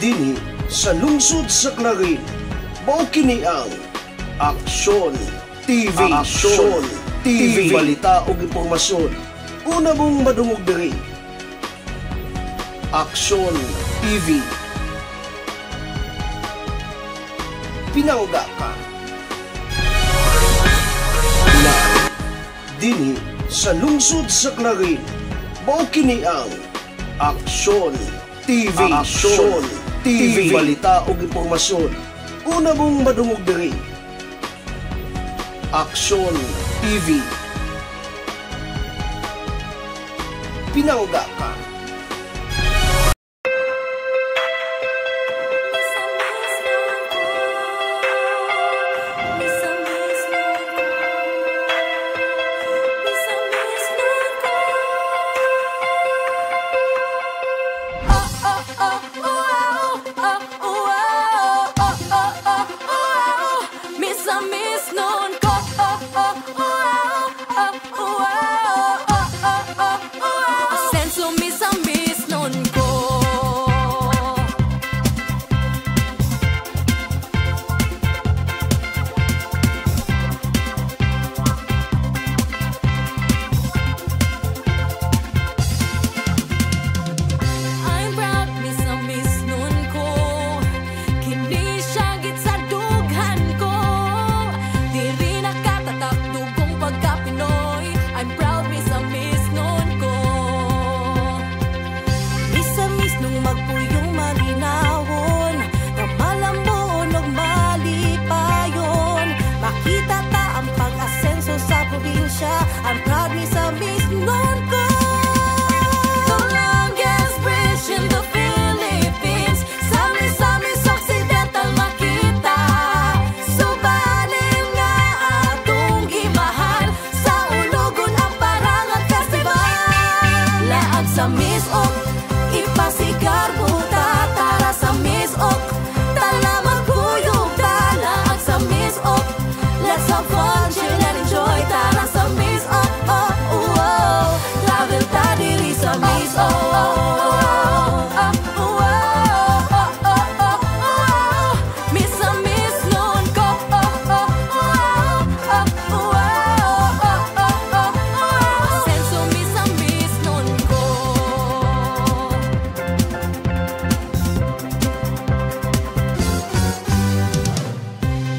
Dinhi sa lungsod sa Clarin, mao kini ang Aksyon TV. Aksyon TV, balita ug impormasyon. Una mong madungog diri. Aksyon TV. Pinangga ka. Dinhi sa lungsod sa Clarin, mao kini ang Aksyon TV. Aksyon TV, balita ug impormasyon. Una mong madungog diri. Aksyon TV. Pinangga ka. I'm proud me sa Miss Noon ko. The longest bridge in the Philippines, sa Misamis Occidental makita. Subanin nga atong gimahal, sa Ulugon ang Parangal Festival. Laag sa Miss Ok, ipasigar buta. Tara sa Miss Ok, tala magkuyog ta. Laag sa Miss Ok, let's have fun, chill and enjoy. Tara sa Miss Ok, travel ta diri sa Miss Ok. Miss sa Miss Noon ko. Senso Miss sa Miss Noon ko.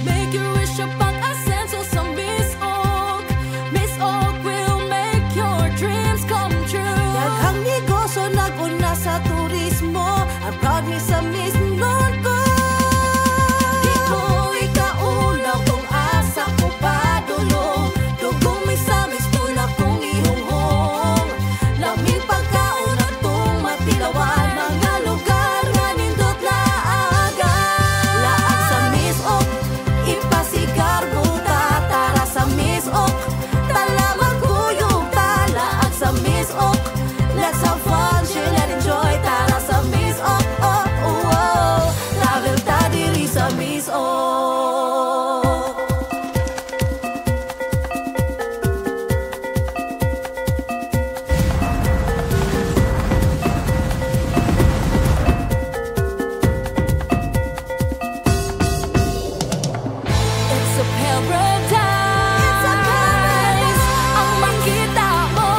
Make your wish upang asenso sa Miss Ok. Miss Ok will make your dreams come true. Daghang negosyo nag-una sa turismo. I'm proud me sa Miss Noon ko. Di ko ikauna kung asa ko padulong. Dugong may sa Miss Tula kong ihunghong. Laming pagkaon atong matilawan. Mga lugar nga nindot laagan. Laag sa Miss Ok, ipasigar buta. Tara sa Miss Ok, tala magkuyog ta. Laag sa Miss Ok, let's have fun, chill and enjoy. Tara sa Miss Ok, travel ta diri sa Miss Ok. It's a paradise. Ang makita mo.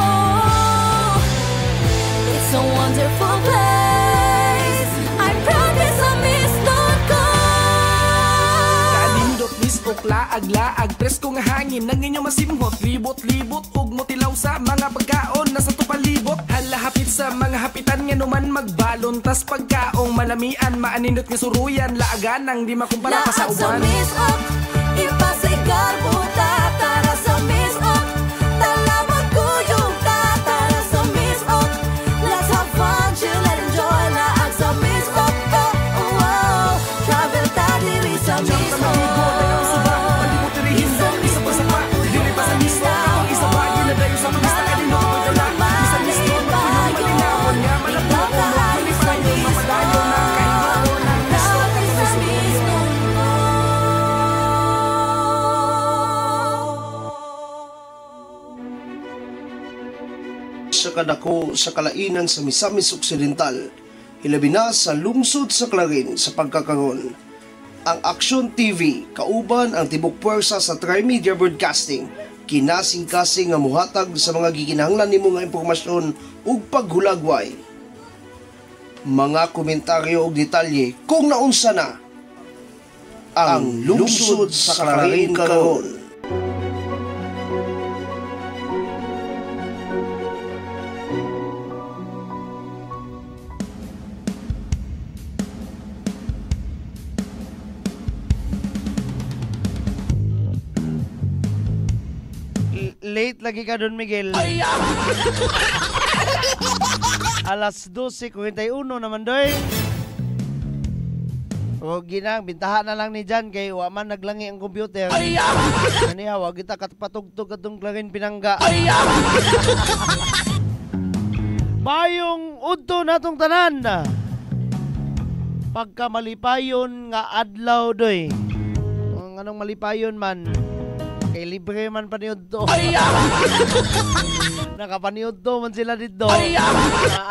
It's a wonderful place. I'm proud me sa Miss Noon ko. Kalindot Miss Ok, laag-laag presko nga hangin nang inyo masimhot, libot-libot ug motilaw sa mga pagkaon nasa tupalibot. Halahapit sa mga hapitan nga numan magbalon, tas pagkaong malamian maanindot nga suruyan. Laagan nang di makumpara pa sa Laag sa uban. Miss Ok, ipasigar buta. Tara sa Miss Ok, tala magkuyog ta. Tara sa Miss Ok, let's have fun, chill and enjoy. Laag sa Miss Ok, travel ta diri sa Miss Ok. Sa kadako sa kalainan sa Misamis Occidental, hilabi na sa lungsod sa Clarin sa pagkakaroon. Ang Aksyon TV kauban ang tibok puwersa sa Trimedia Broadcasting kinasing-kasing nga muhatag sa mga gikinahanglan nimo nga impormasyon ug paghulagway. Mga komentaryo ug detalye kung naunsa na ang lungsod sa Clarin karon. Late lagi ka doon, Miguel. Alas 12:41 naman doy. O ginang, bintahan na lang ni Jan kay waman naglangi ang computer. Kaniya, wag kita katpatugtog atong Clarin Pinangga. Mayong udto natong tanan. Pagka malipayon nga adlaw doy. Ang anong malipayon man, kay libre man paniod to. Nakapaniod to man sila dito.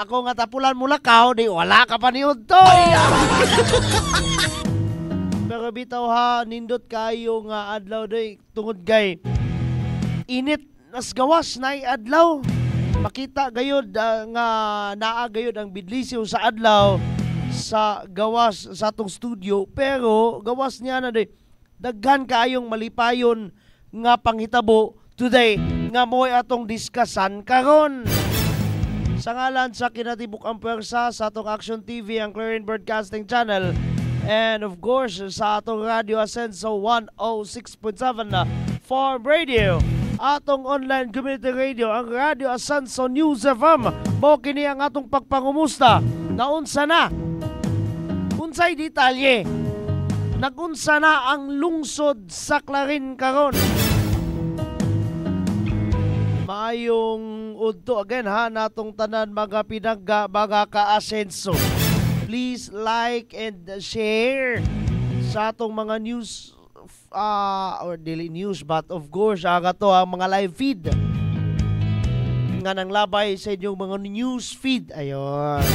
Ako nga tapulan mo lakaw, di wala ka paniod to. Pero bitaw ha, nindot kayo nga adlaw doy tungod gay init nas gawas na adlaw. Makita gayod nga naa gayod ang bidlisyo sa adlaw sa gawas sa atong studio, pero gawas niya na doy daghan kaayong malipayon nga panghitabo today nga mo'y atong diskasan karon. Sa ngalan sa kinatibuk ang pwersa sa atong Aksyon TV, ang Clarin Broadcasting Channel, and of course sa atong Radio Ascenso 106.7 na Farm Radio, atong online community radio, ang Radio Ascenso News FM. Mo kini ang atong pagpangumusta. Naunsa na? Unsay detalye? Nagunsa na ang lungsod sa Clarin karon. Maayong udto again ha natong tanan mga Pinangga, mga ka-asenso. Please like and share sa atong mga news or daily news, but of course aga to ang mga live feed nga nang labay sa inyong mga news feed. Ayon.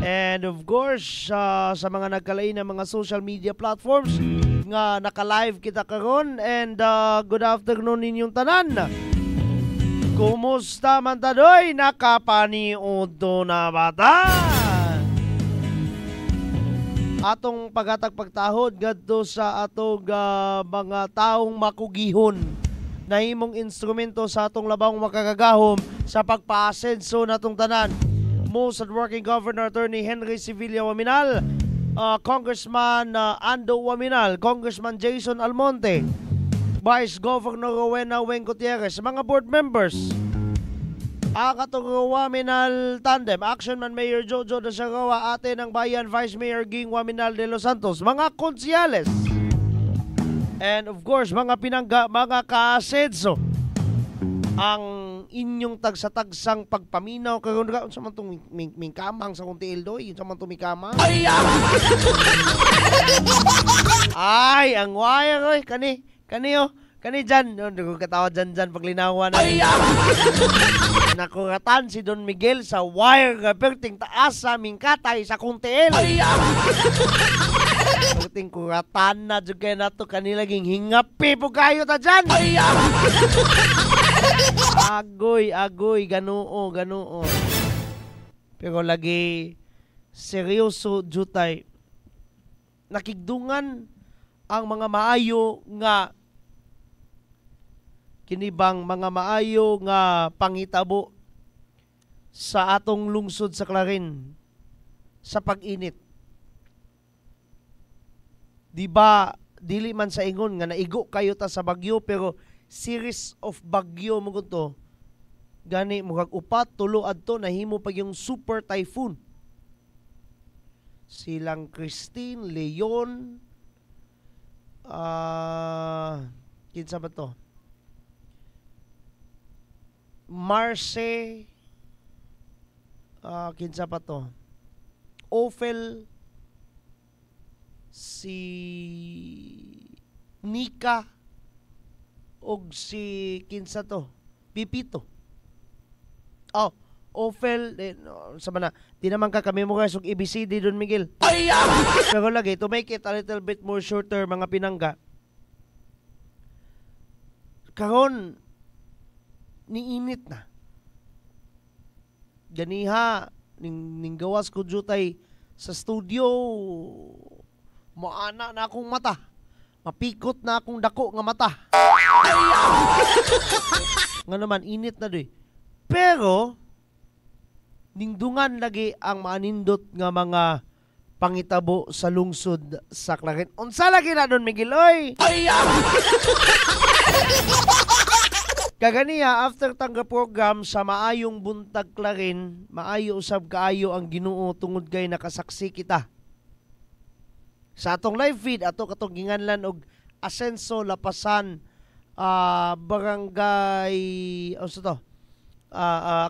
And of course, sa mga nagkalain ng mga social media platforms nga naka-live kita karon, and good afternoon ninyong tanan. Kumusta man tadoy? Nakapaniod na bata? Atong pagatag-pagtahod gadto sa atong mga taong makugihon na himong instrumento sa atong labang makagagahom sa pagpa-asenso natong tanan. Most Hardworking Governor Attorney Henry Sevilla Waminal, Congressman Ando Waminal, Congressman Jason Almonte, Vice Governor Rowena Weng Gutierrez, mga board members, akatong Waminal Tandem, Action Man Mayor Jojo Dasarawa, ate ng bayan Vice Mayor Ging Waminal de Los Santos, mga konsyales, and of course mga Pinangga, mga ka-asenso, ang inyong tagsa-tagsang pagpaminaw karon ka sa man tong mingkamang sa kuntiil doy, sa man tong mingkamang. Ay, ang wire oy kani dyan, no, katawa dyan paglinawan na. Nakuratan si Don Miguel sa wire nga perting taas sa mingkatay sa kuntiil. Perting kuratan na dyan kayo na to, kanilaging hingapi po kayo ta dyan. Agoy, ganoo. Pero lagi seryoso jutay. Nakigdungan ang mga maayo nga kinibang mga maayo nga panghitabo sa atong lungsod sa Clarin sa pag-init. Di ba dili man sa ingon nga naigo kayo ta sa bagyo, pero series of bagyo mo to. Gani mukag upat tulo adto nahimo pag yung super typhoon. Silang Christine, Leon, kinsa ba to? Marce, kinsa pa to? Ophel, si Nika, og si kinsa to? Pipito. Ophel, no, sa mana, di naman ka kami-memorize og ABCD Don Miguel. Pero lagi, to make it a little bit more shorter, mga pinangga, karon niinit na. Ganiha, ning gawas ko jutay sa studio, maana na akong mata. Mapikot na akong dako nga mata. Nga naman, init na doy. Pero, ningdungan lagi ang maanindot nga mga pangitabo sa lungsod sa Clarin. Unsa lagi na Don Miguel, oy! Kaganiya, after tangga program sa maayong buntag Clarin, maayo usab kaayo ang Ginoo tungod kay nakasaksi kita. Sa atong live feed, ato katong ginganlan og Asenso Lapasan, barangay,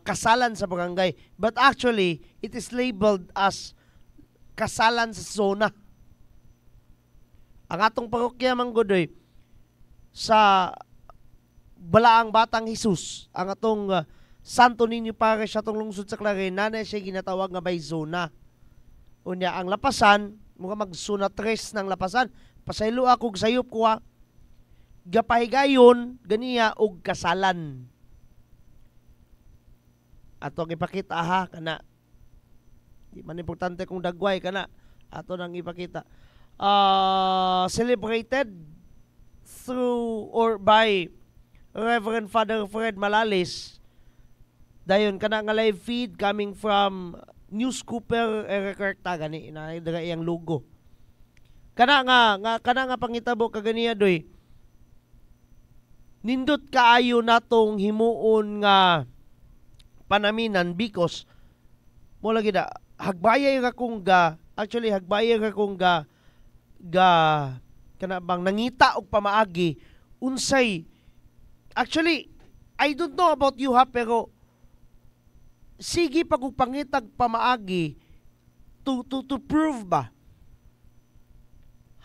kasalan sa barangay. But actually, it is labeled as kasalan sa zona. Ang atong parokya Manggodoy, sa Balaang Batang Jesus, ang atong Santo Niño Parish sa atong lungsod sa Clarin, nanay siya ginatawag nga by zona. Unya, ang Lapasan, mga magsuna 3 ng Lapasan, pasaylo ako sayop ko gapahigayon, ganiya og kasalan. Ato ang ipakita ha, kana. Di man importante kung dagway, kana. Ato nang ipakita. Celebrated through or by Reverend Father Fred Malalis. Dayon kana nga live feed coming from News Cooper Erekerta gani na daga iyang logo. Kana nga pangitabo kaganiya doy. Nindot kaayo natong himuon nga panaminan because mo lagi da hagbayay ra kung kana bang nangita og pamaagi unsay. Actually, I don't know about you ha, pero sige pag pangitag pamaagi to prove ba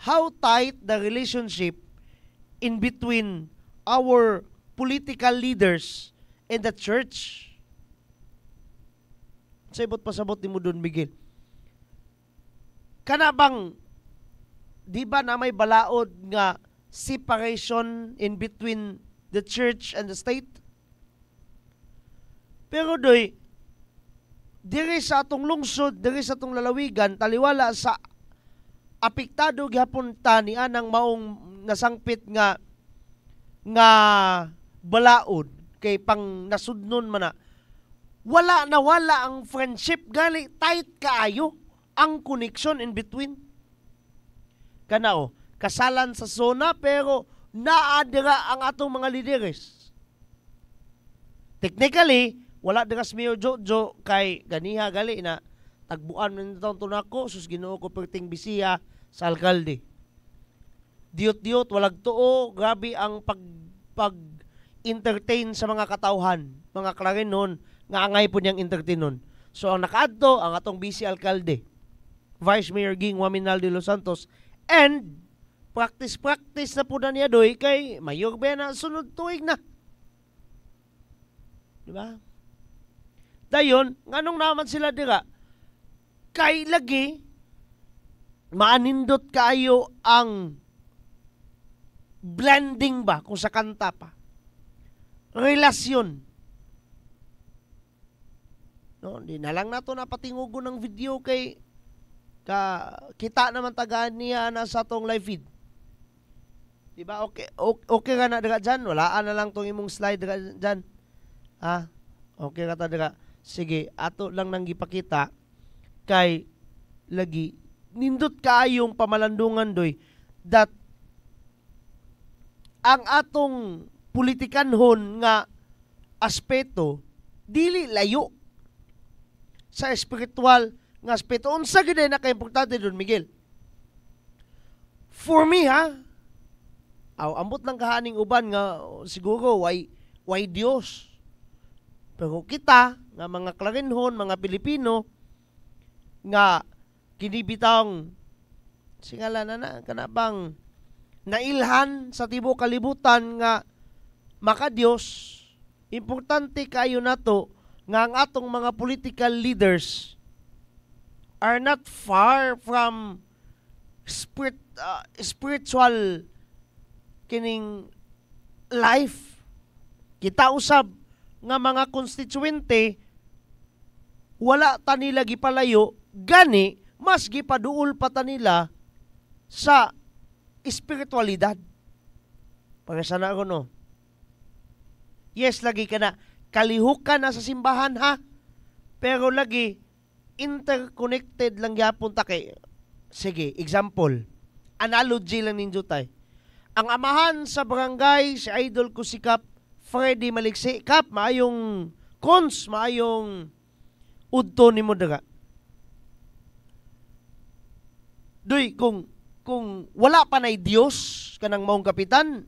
how tight the relationship in between our political leaders and the church. Sabot pasabot ni mo Don Miguel. Kana bang di ba na may balaod nga separation in between the church and the state? Pero doy, diri sa atong lungsod, diri sa atong lalawigan, taliwala sa apektado gihapon ta ni anang maong nasangpit nga balaod kay pang nasudnon man na. Wala ang friendship, gali tight kaayo ang connection in between. Kanao, kasalan sa zona pero naadira ang atong mga lideres. Technically, wala dira si Mayor Jojo kay ganiha gali na tagbuan man taon tunako sus Ginoo ko perting bisiya sa alkalde. Diot walag tuo, grabe ang pag-entertain sa mga katawhan, mga Clarinon nga angay po niyang entertainon. So ang nakaadto ang atong busy alkalde, Vice Mayor Ging Waminal de Los Santos, and practice na po na niya doy kay mayor ba na sunod tuig na. Di ba? Dayon, nganong naman sila dira? Kay lagi, maanindot kayo ang blending ba kung sa kanta pa. Relasyon. No, di na lang nato napatingugo ng video kay kita naman tagaan niya na sa tong live feed. Diba? Okay ka na daga dyan? Walaan na lang tong imong slide daga dyan. Ha? Okay ka ta daga. Sige, ato lang nang gipakita kay lagi nindot kaayong pamalandungan doy that ang atong politikanhon nga aspeto dili layo sa espiritual nga aspeto. Unsa gid na ka-importante Don Miguel? For me ha, ambot lang kahaning uban nga siguro why Dios. Pero kita nga mga Clarinhon, mga Pilipino nga kinibitang singala na kanabang nailhan sa tibuok kalibutan nga maka Dios, importante kayo nato nga ang atong mga political leaders are not far from spiritual kining life. Kita usab nga mga konstituente wala ta nila gipalayo, gani mas gipaduol pa ta nila sa espiritualidad. Pagkasana ko no. Yes, lagi ka na kalihukan na sa simbahan ha. Pero lagi interconnected lang yapon ta kay. Sige, example. Analogy lang ninyo tay. Ang amahan sa barangay, si Idol ko si Kap Freddy Maliksi. Kap, maayong cons, maayong udto ni mo daga. Doy, kung wala pa na'y Diyos kanang maong kapitan,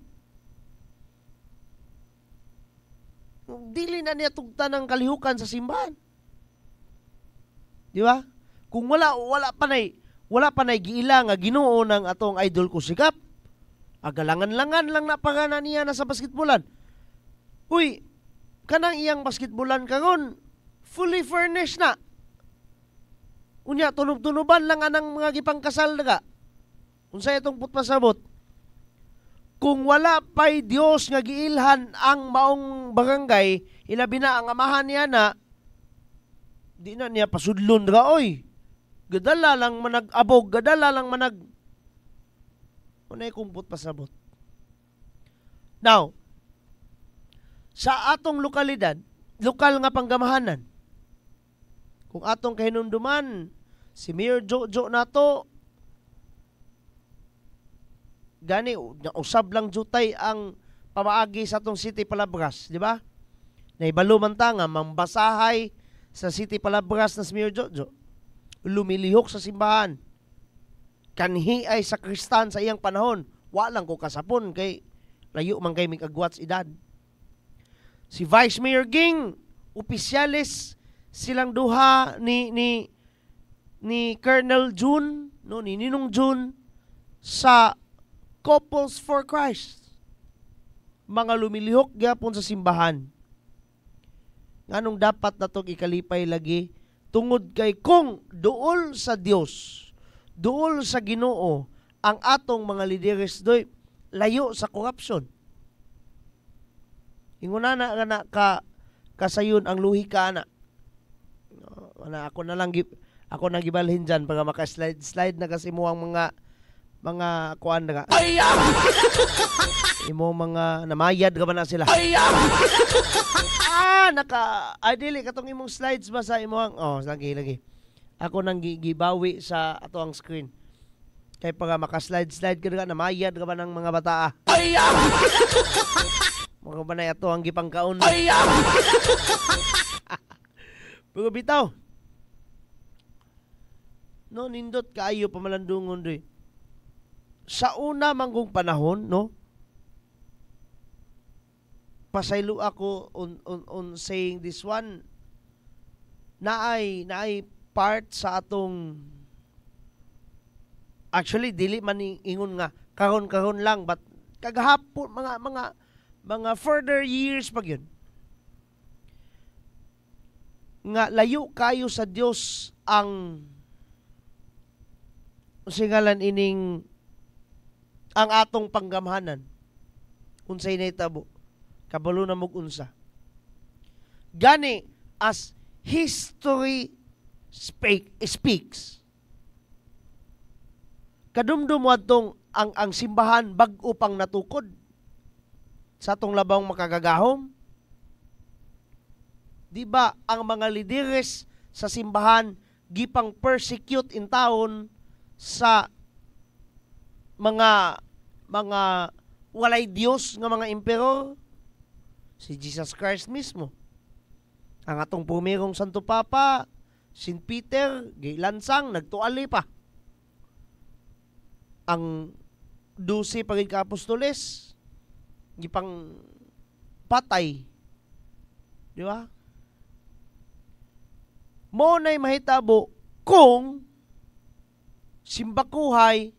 dili na niya tugtan ng kalihukan sa simbahan. Di ba? Kung wala pa na'y giila nga Ginoo ng atong Idol ko si Kap, agalangan-langan lang na pagana niya na sa basketbolan. Uy, kanang iyang basketbolan karon fully furnished na. Unya, tunub-tunuban lang anang mga gipangkasal na ka. Unsay itong putpasabot. Kung wala pa'y Dios nga giilhan ang maong barangay, ilabi na ang amahan niya na, di na niya pasudlon ra, oy. Gadala lang manag-abog, gadala lang manag... Unay kong putpasabot. Now, sa atong lokalidad, lokal nga panggamahanan, kung atong kahinumduman, si Mayor Jojo nato, gani, usab lang jutay ang pamaagi sa atong City Palabras, di ba? Naibalo man ta nga, mambasahay sa City Palabras na si Mayor Jojo. Lumilihok sa simbahan. Kanhi ay sakristan sa iyang panahon. Walang ko kasapon kay layo man kay mikagwats edad. Si Vice Mayor Ging, opisyalis silang duha ni Colonel June, no, ni Ninong June sa Couples for Christ. Mga lumilihok gyapon sa simbahan. Nganong dapat natong ikalipay lagi tungod kay kung duol sa Dios, duol sa Ginoo ang atong mga lideres doy layo sa korupsyon. Inguna na kasayon ang luhi ka na. Ako na gibalhin dyan para maka-slide na kasi mo ang mga kuan na ka. Imo mga namayad ka ba na sila? Dili katong imong slides ba sa imong lagi. Ako nang gibawi sa ato ang screen. Kay para maka-slide ka namayad ka ba ng mga bata? Mga ba na ito ang gipangkaon? Pero bitaw. No, nindot kaayo pamalandungon doy. Sa una manggong panahon, no? Pasaylo ako on saying this one. Naay part sa atong actually dili man ingon nga karon lang but kagahapon mga further years pag yun. Nga layo kayo sa Dios ang singalan ining ang atong panggamhanan. Unsay nahitabo? Kabalo na mog unsa. Gani as history speaks. Kadumdum adtong ang simbahan bag-o pang natukod sa atong labang makagagahom. Di ba ang mga lideres sa simbahan gipang persecute in taon sa mga walay Dios nga mga emperor? Si Jesus Christ mismo. Ang atong pumirong Santo Papa, St. Peter, gilansang, nagtuali pa. Ang 12 pagid ka apostoles, gipang patay. Di ba? Mo na'y mahitabo kung simbakuhay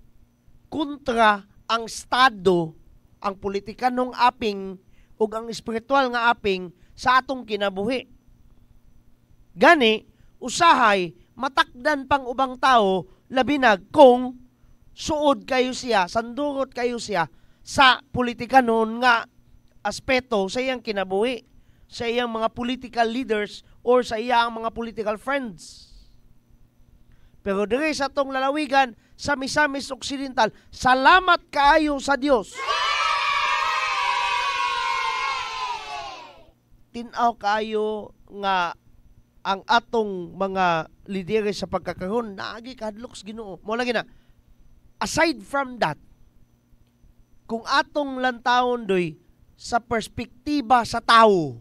kontra ang estado, ang politikanong aping ug ang espiritual nga aping sa atong kinabuhi. Gani, usahay, matakdan pang ubang tao, labinag kung suod kayo siya, sandurot kayo siya sa politika noon nga aspeto sa iyang kinabuhi, sa iyang mga political leaders or sa iyang mga political friends. Pero dire sa tong lalawigan, sa Misamis Occidental, salamat kaayo sa Dios. Tinaw kaayo nga ang atong mga lideres sa pagkakaroon, naagi kahadlok sa Ginoo. Mo lagi na. Aside from that, kung atong lantawon doy sa perspektiba sa tao,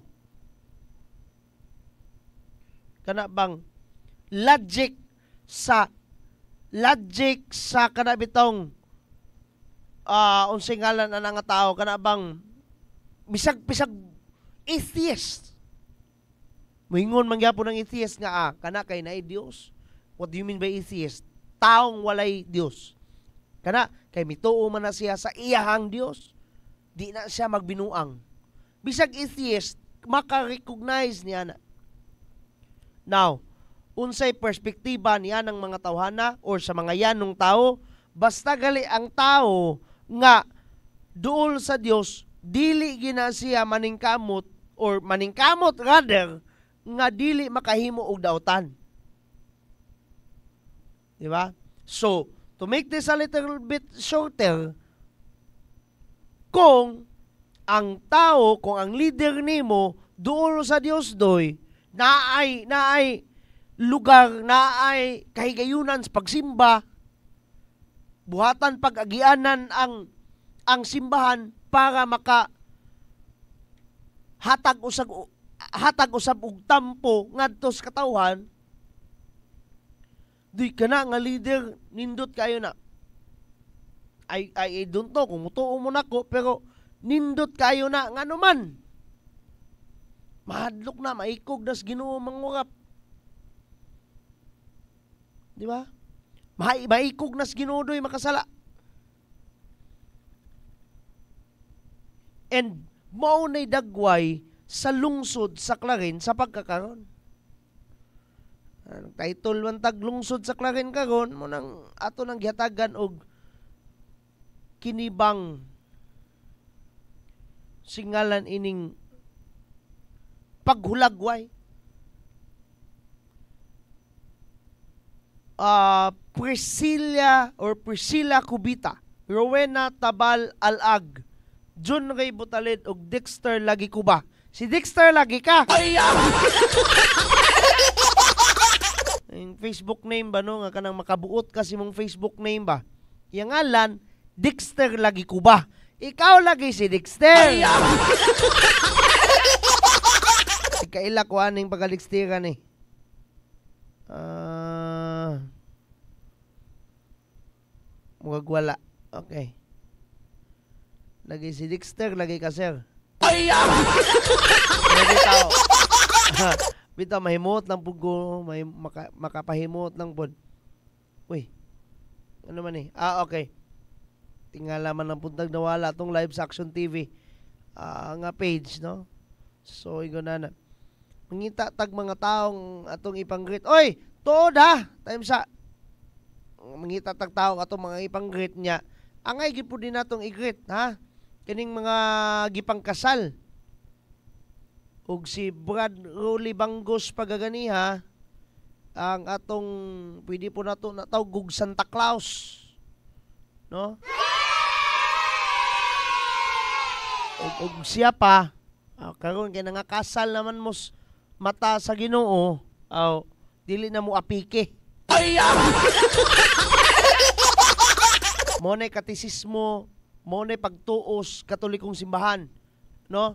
kana bang logic sa kana bitong unsay ngalan ana nga tao, kana bang bisag atheist. Moingon man gyapon ng atheist nga kana kay naay Dios. What do you mean by atheist? Taong walay Dios. Kana kay mituo man na siya sa iyahang Dios. Di na siya magbinuang. Bisag atheist maka-recognize niya na. Now, unsay perspektiba niya ng mga tawhana or sa mga yanong tao, basta gali ang tao nga duol sa Dios, dili gina siya maningkamot or maningkamot rather nga dili makahimo og daotan. Di ba? So, to make this a little bit shorter, kung ang tao, kung ang leader nimo duol sa Dios doy, naay lugar, naay kahigayunan sa pagsimba, buhatan pag-agianan ang simbahan para maka hatag usab og tampo ngadto sa katawhan, di kana nga leader nindot kayo na. I don't know kung mutuo mo nako, pero nindot kayo na nga naman. Mahadlok na, maikog nas Ginoo mangurap. Di ba? Maikog nas Ginoo doy makasala. And mao nay dagway sa lungsod sa Clarin sa pagkakaron. Ang title man tag lungsod sa Clarin karon mo nang ato nang gihatagan og kinibang singalan ining paghulagway. Priscilla Cubita, Rowena Tabal Alag, John Ray Butalid ug Dexter Lagi Kuba. Si Dexter lagi ka. Yung Facebook name ba no nga kanang makabuot kasi mong Facebook name ba? Yang ngalan Dexter Lagi Kuba. Ikaw lagi si Dexter. Kaila ko aning pagalistiran eh. Mukhang wala. Okay. Lagi si Dexter, lagi ka sir. Lagi tao. Bitaw mahimot lang pugo, may makapahimot lang pod. Uy. Ano man eh? Okay. Tingala man ng puntag nawala tong live sa Action TV nga page, no? So, igo na. Mangita tag mga taong atong ipang-greet. Oy, tuod ha. Time sa mangita tag tao atong mga ipang-greet niya. Angay gid pud din natong i-greet, ha? Kining mga gipang kasal. Ug si Brad Rolly Banggos pagaganiha ang atong pwede po nato natawag Santa Claus, no? Ug siya pa karon kay nangakasal naman mo mata sa Ginoo, dili na mo apike. Mo nay katisismo, mo nay pagtuos Katolikong simbahan, no?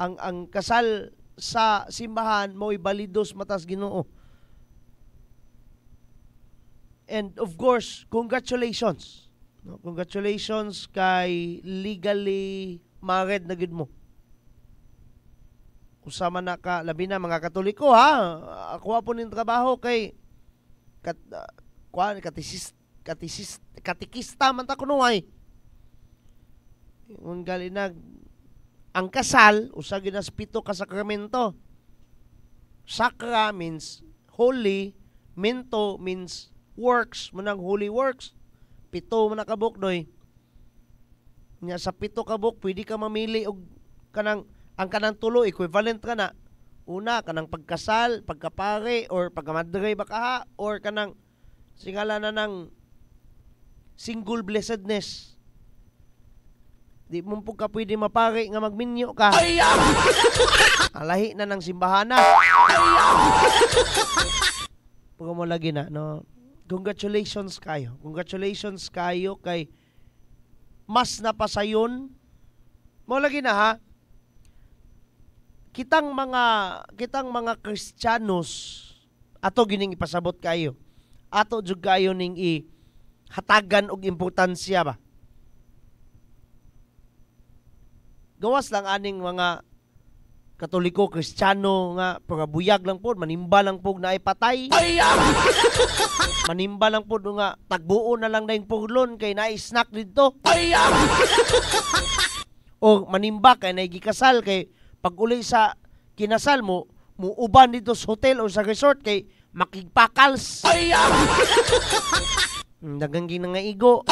Ang kasal sa simbahan mo ibalidos matas Ginoo. And of course, congratulations. No? Congratulations kay legally married na gid mo. Usama na ka, labi na mga Katoliko ha. Ako po ning trabaho kay katikista man ta kuno ay. Yung galinag ang kasal usa ginas 7 ka sakramento. Sakra means holy, minto means works, munang holy works. 7 man nakabuk doy. Nya sa 7 kabuk pwede ka mamili og kanang ang kanang tulo equivalent ka na. Una kanang pagkasal, pagkapare or pagkamadre baka or kanang singala na ng single blessedness. Di mo po ka pwede mapare nga magminyo ka. Alahi na ng simbahana. Pag mo lagi na, no? Congratulations kayo. Congratulations kayo kay mas napasayon. Mo lagi na ha. Kitang mga Kristiyanos ato gining ipasabot kayo. Ato jud kayo ning hatagan og importansya ba. Gawas lang aning mga Katoliko, Kristiyano nga pagabuyag lang po, manimba lang po na ipatay. Manimba lang po nga tagbuo na lang na yung puglon kay na-snack dito. O manimba kay naigikasal kay pag uli sa kinasal mo, muuban dito sa hotel o sa resort kay makigpakals. Naganggi na nga igo.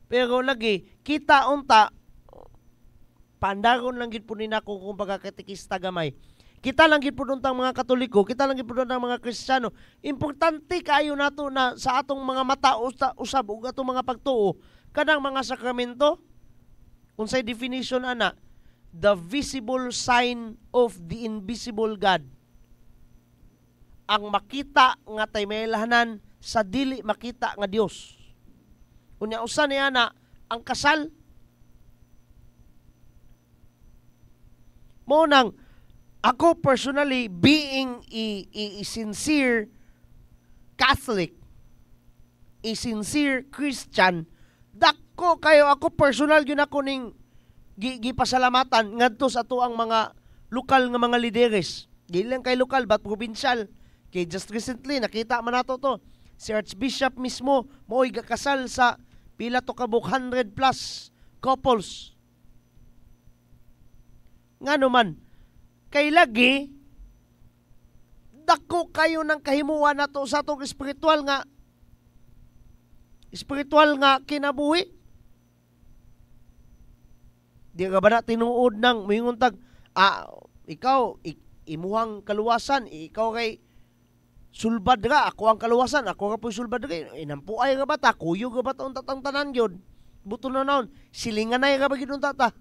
Pero lagi, kita unta, pandaron lang gid po ninako kung pagkakatikista gamay. Kita lang gid po untang mga Katoliko, kita lang gid po untang mga Kristiyano. Importante kayo nato na sa atong mga mata usab ug atong mga pagtuo kanang mga sakramento. Unsay definition ana? The visible sign of the invisible God. Ang makita nga taymelahanan sa dili makita nga Dios. Unya usa ni ana ang kasal. Mo nang ako personally being a sincere Catholic, a sincere Christian, dako kayo ako personal yun ako ning gipasalamatan ngadto sa ato ang mga lokal nga mga lideres. Di lang kay lokal but provincial. Kay just recently nakita man nato to si Archbishop mismo mo'y gakasal sa pila to kabuk 100 plus couples. Nga naman, kay lagi, dako kayo ng kahimuan na to sa itong spiritual nga kinabuhi. Di ka ba na tinuod ng minguntag, ikaw, imuhang kaluwasan, ikaw kay sulbad ra, ako ang kaluwasan, ako nga po sulbad ra, inampuay ka ba ta, kuyo ka ba ta, tatang tanan yun, buto na naon, silingan na ka ba ginun tata.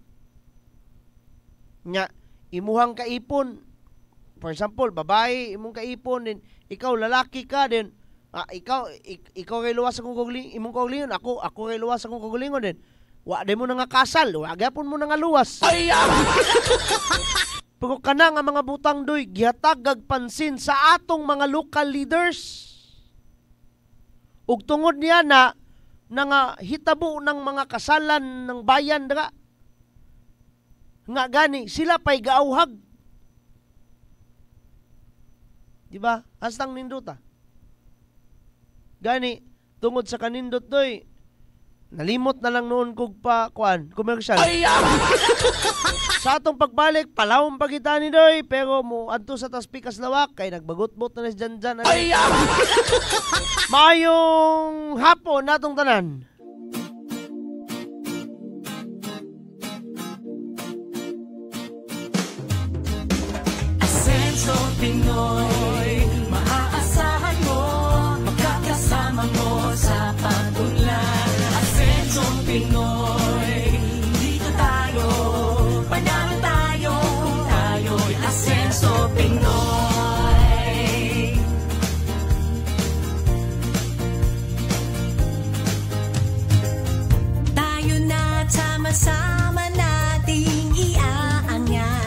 Nga imuhang kaipon, for example babae imong kaipon din ikaw lalaki ka din ikaw kay luwas akong kugling imong kuglingon ako kay luwas akong kuglingon din wa day mo na nga kasal wa gyapon mo na nga luwas. Pero kana nga mga butang doy gihatag pansin sa atong mga local leaders ug tungod niya na nga hitabo ng mga kasalan ng bayan dira nga gani sila pa'y gaauhag. Diba? Hastang nindota. Gani, tungod sa kanindot doy, nalimot na lang noon kog pa, commercial. Sa atong pagbalik, palawang pagkita ni doy, pero mo adto sa taspikas lawak, kay nagbagot-bot na nes dyan. Mayong hapon natong tanan. Pinoy, maaasahan mo, makakasama mo sa pag-unlad. Asensong Pinoy, dito tayo, panalo tayo, kung tayo'y Asenso Pinoy. Tayo na sama-sama nating iaanyan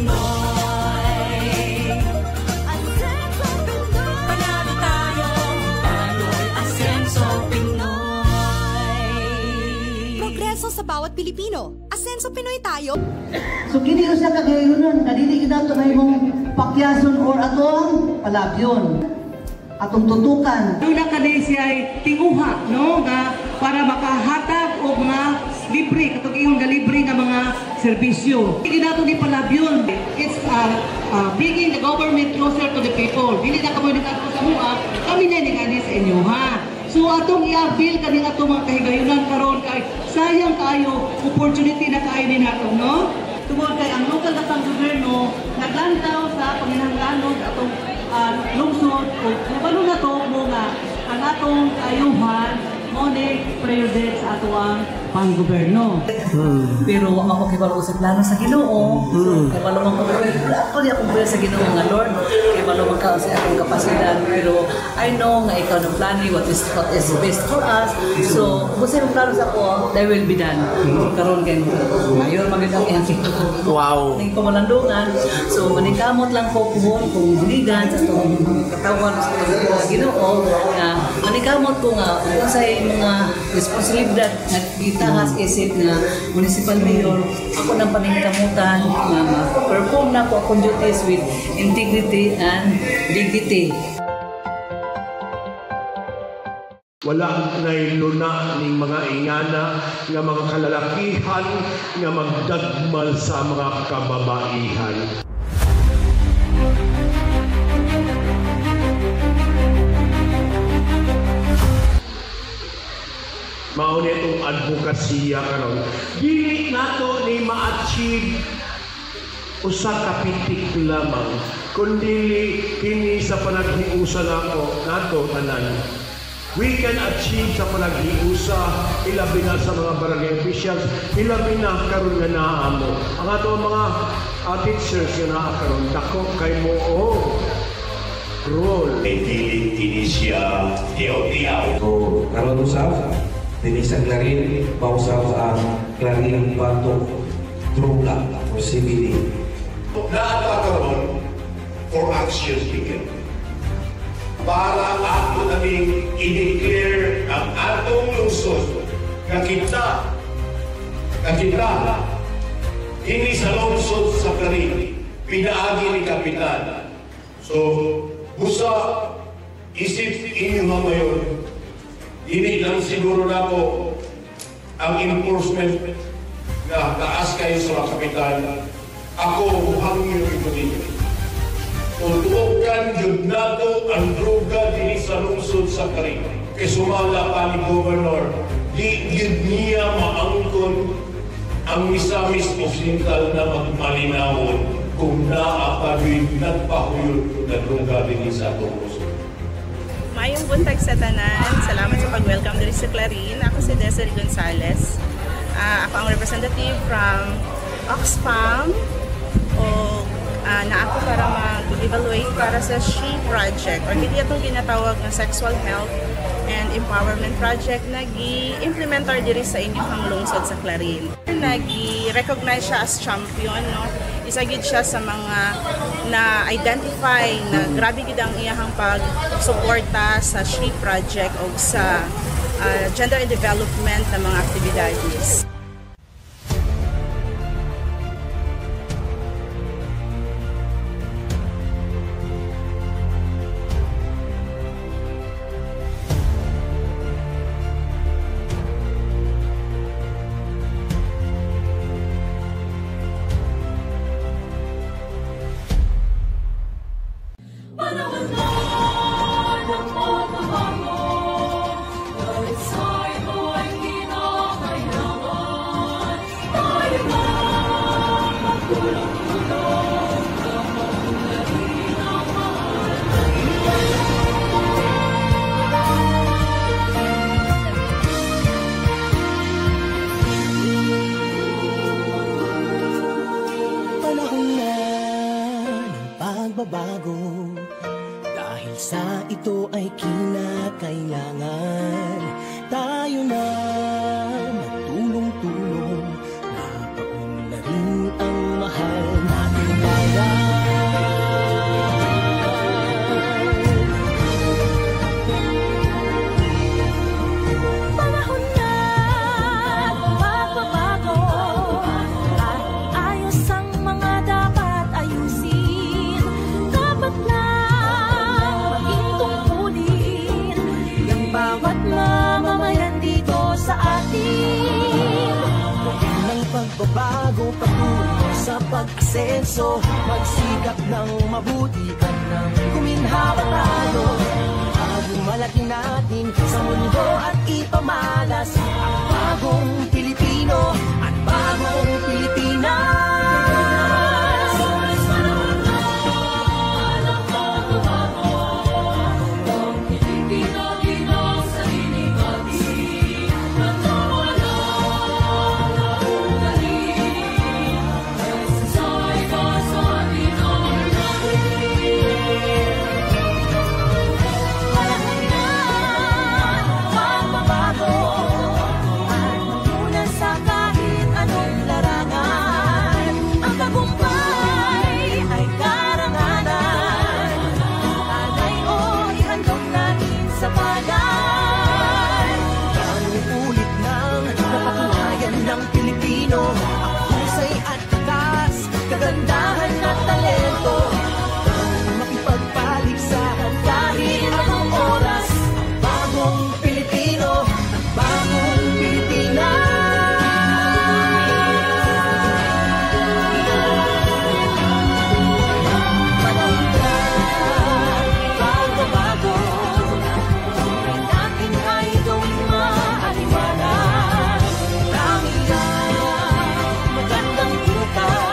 Pinoy. Asenso Pinoy. Panalo tayo, pano'y Asenso Pinoy. Progreso sa bawat Pilipino. Asenso Pinoy tayo. So kini siya kagayonon, kadili kita ito na imong pakyason or atong palabyon. Atong tutukan. Dula ka din siya tinguha, no? Para makahatag o mga libre, katong iyong libre nga mga serbisyo. Hindi nato ni palabyon. It's bringing the government closer to the people. Dili na kamo dito sa mga, kami na ni sa inyo, ha? So atong i-avail kaning atong mga kahigayonan karon kay sayang kayo opportunity na kayo din nato, no? Tungod kay ang lokal na pang-gobyerno naglantaw sa panginahanglanon atong lungsod o kabalo na to mo nga ang atong ayuhan mo ni prioridad sa ato ang pang-gobyerno. Pero ako kibalo sa plano sa Ginoo. Kay malumang ko ako di akong sa Ginoo nga Lord. Kay malumang ka sa akong kapasidad. Pero I know nga ikaw ng plano what is best for us. So kung sa plano sa ako, that will be done. Karon kay mayor magandang iyang Wow. ning pamalandungan. So manikamot lang ko kung diligan sa itong katawan sa Ginoo na manikamot ko nga unsay mga responsibilidad na itahas isip nga municipal mayor ako nang paningkamutan na perform na ko akong duties with integrity and dignity. Wala nailuna ning mga ingana nga mga kalalakihan nga magdagmal sa mga kababaihan. Mao ni itong advokasya karon. Dili nato ni ma-achieve usa ka pitik lamang kundi kini sa panaghiusa nato tanan. We can achieve sa panaghiusa ilabi na sa mga barangay officials, ilabi na karon nga naa mo. Ang ato mga teachers nga naa karon dako kay mo role. Hindi siya tiyaw-tiyaw. So, karon usab dili sa Clarin, pausap ang Clarin Batok Droga o CBD. Naatakaroon for action ticket. Para ato naming i-declare ang atong lungsod na kita ini sa lungsod sa Clarin, pinaagi ni Kapitan. So, busa isip inyo mga mayor, hindi lang siguro na po ang enforcement na taas kayo sa mga kapitan. Ako, hangin ito ninyo. Tutuokan yun nato ang droga din sa lungsod sa Clarin. Kaya sumala pa ni Governor, di yun niya maangkon ang Misamis Occidental na magmalinawon kung naapadoy nagpahuyod na droga din sa atong lungsod. Mayong buntag sa tanan. Salamat sa pag-welcome dito sa Clarin. Ako si Desiree Gonzales. Ako ang representative from Oxfam. Na ako para mag-evaluate para sa SHE project or hindi itong ginatawag na Sexual Health and Empowerment Project na gi-implementar diri sa inyong lungsod sa Clarin. Nag-recognize siya as champion, no? Isa gid siya sa mga na-identify na grabe gid ang iyahang pag-suporta sa SHE project o sa gender and development na mga aktibidades. Bago dahil sa ito ay kinakailangan tayo na magtulong-tulong na paunlarin ang mahal natin. pagbabago patungo sa pag-asenso. Magsikap ng mabuti at nang kuminhawa tayo. Malaki natin sa mundo at ipamalas ang bagong Pilipino at bagong Pilipinas. Kagandahan at talento makipagpaligsahan kahit anong oras. Bagong Pilipino at bagong Pilipinas. Pagbabago natin ay gawing maaliwanag. Marami ang magandang bukas.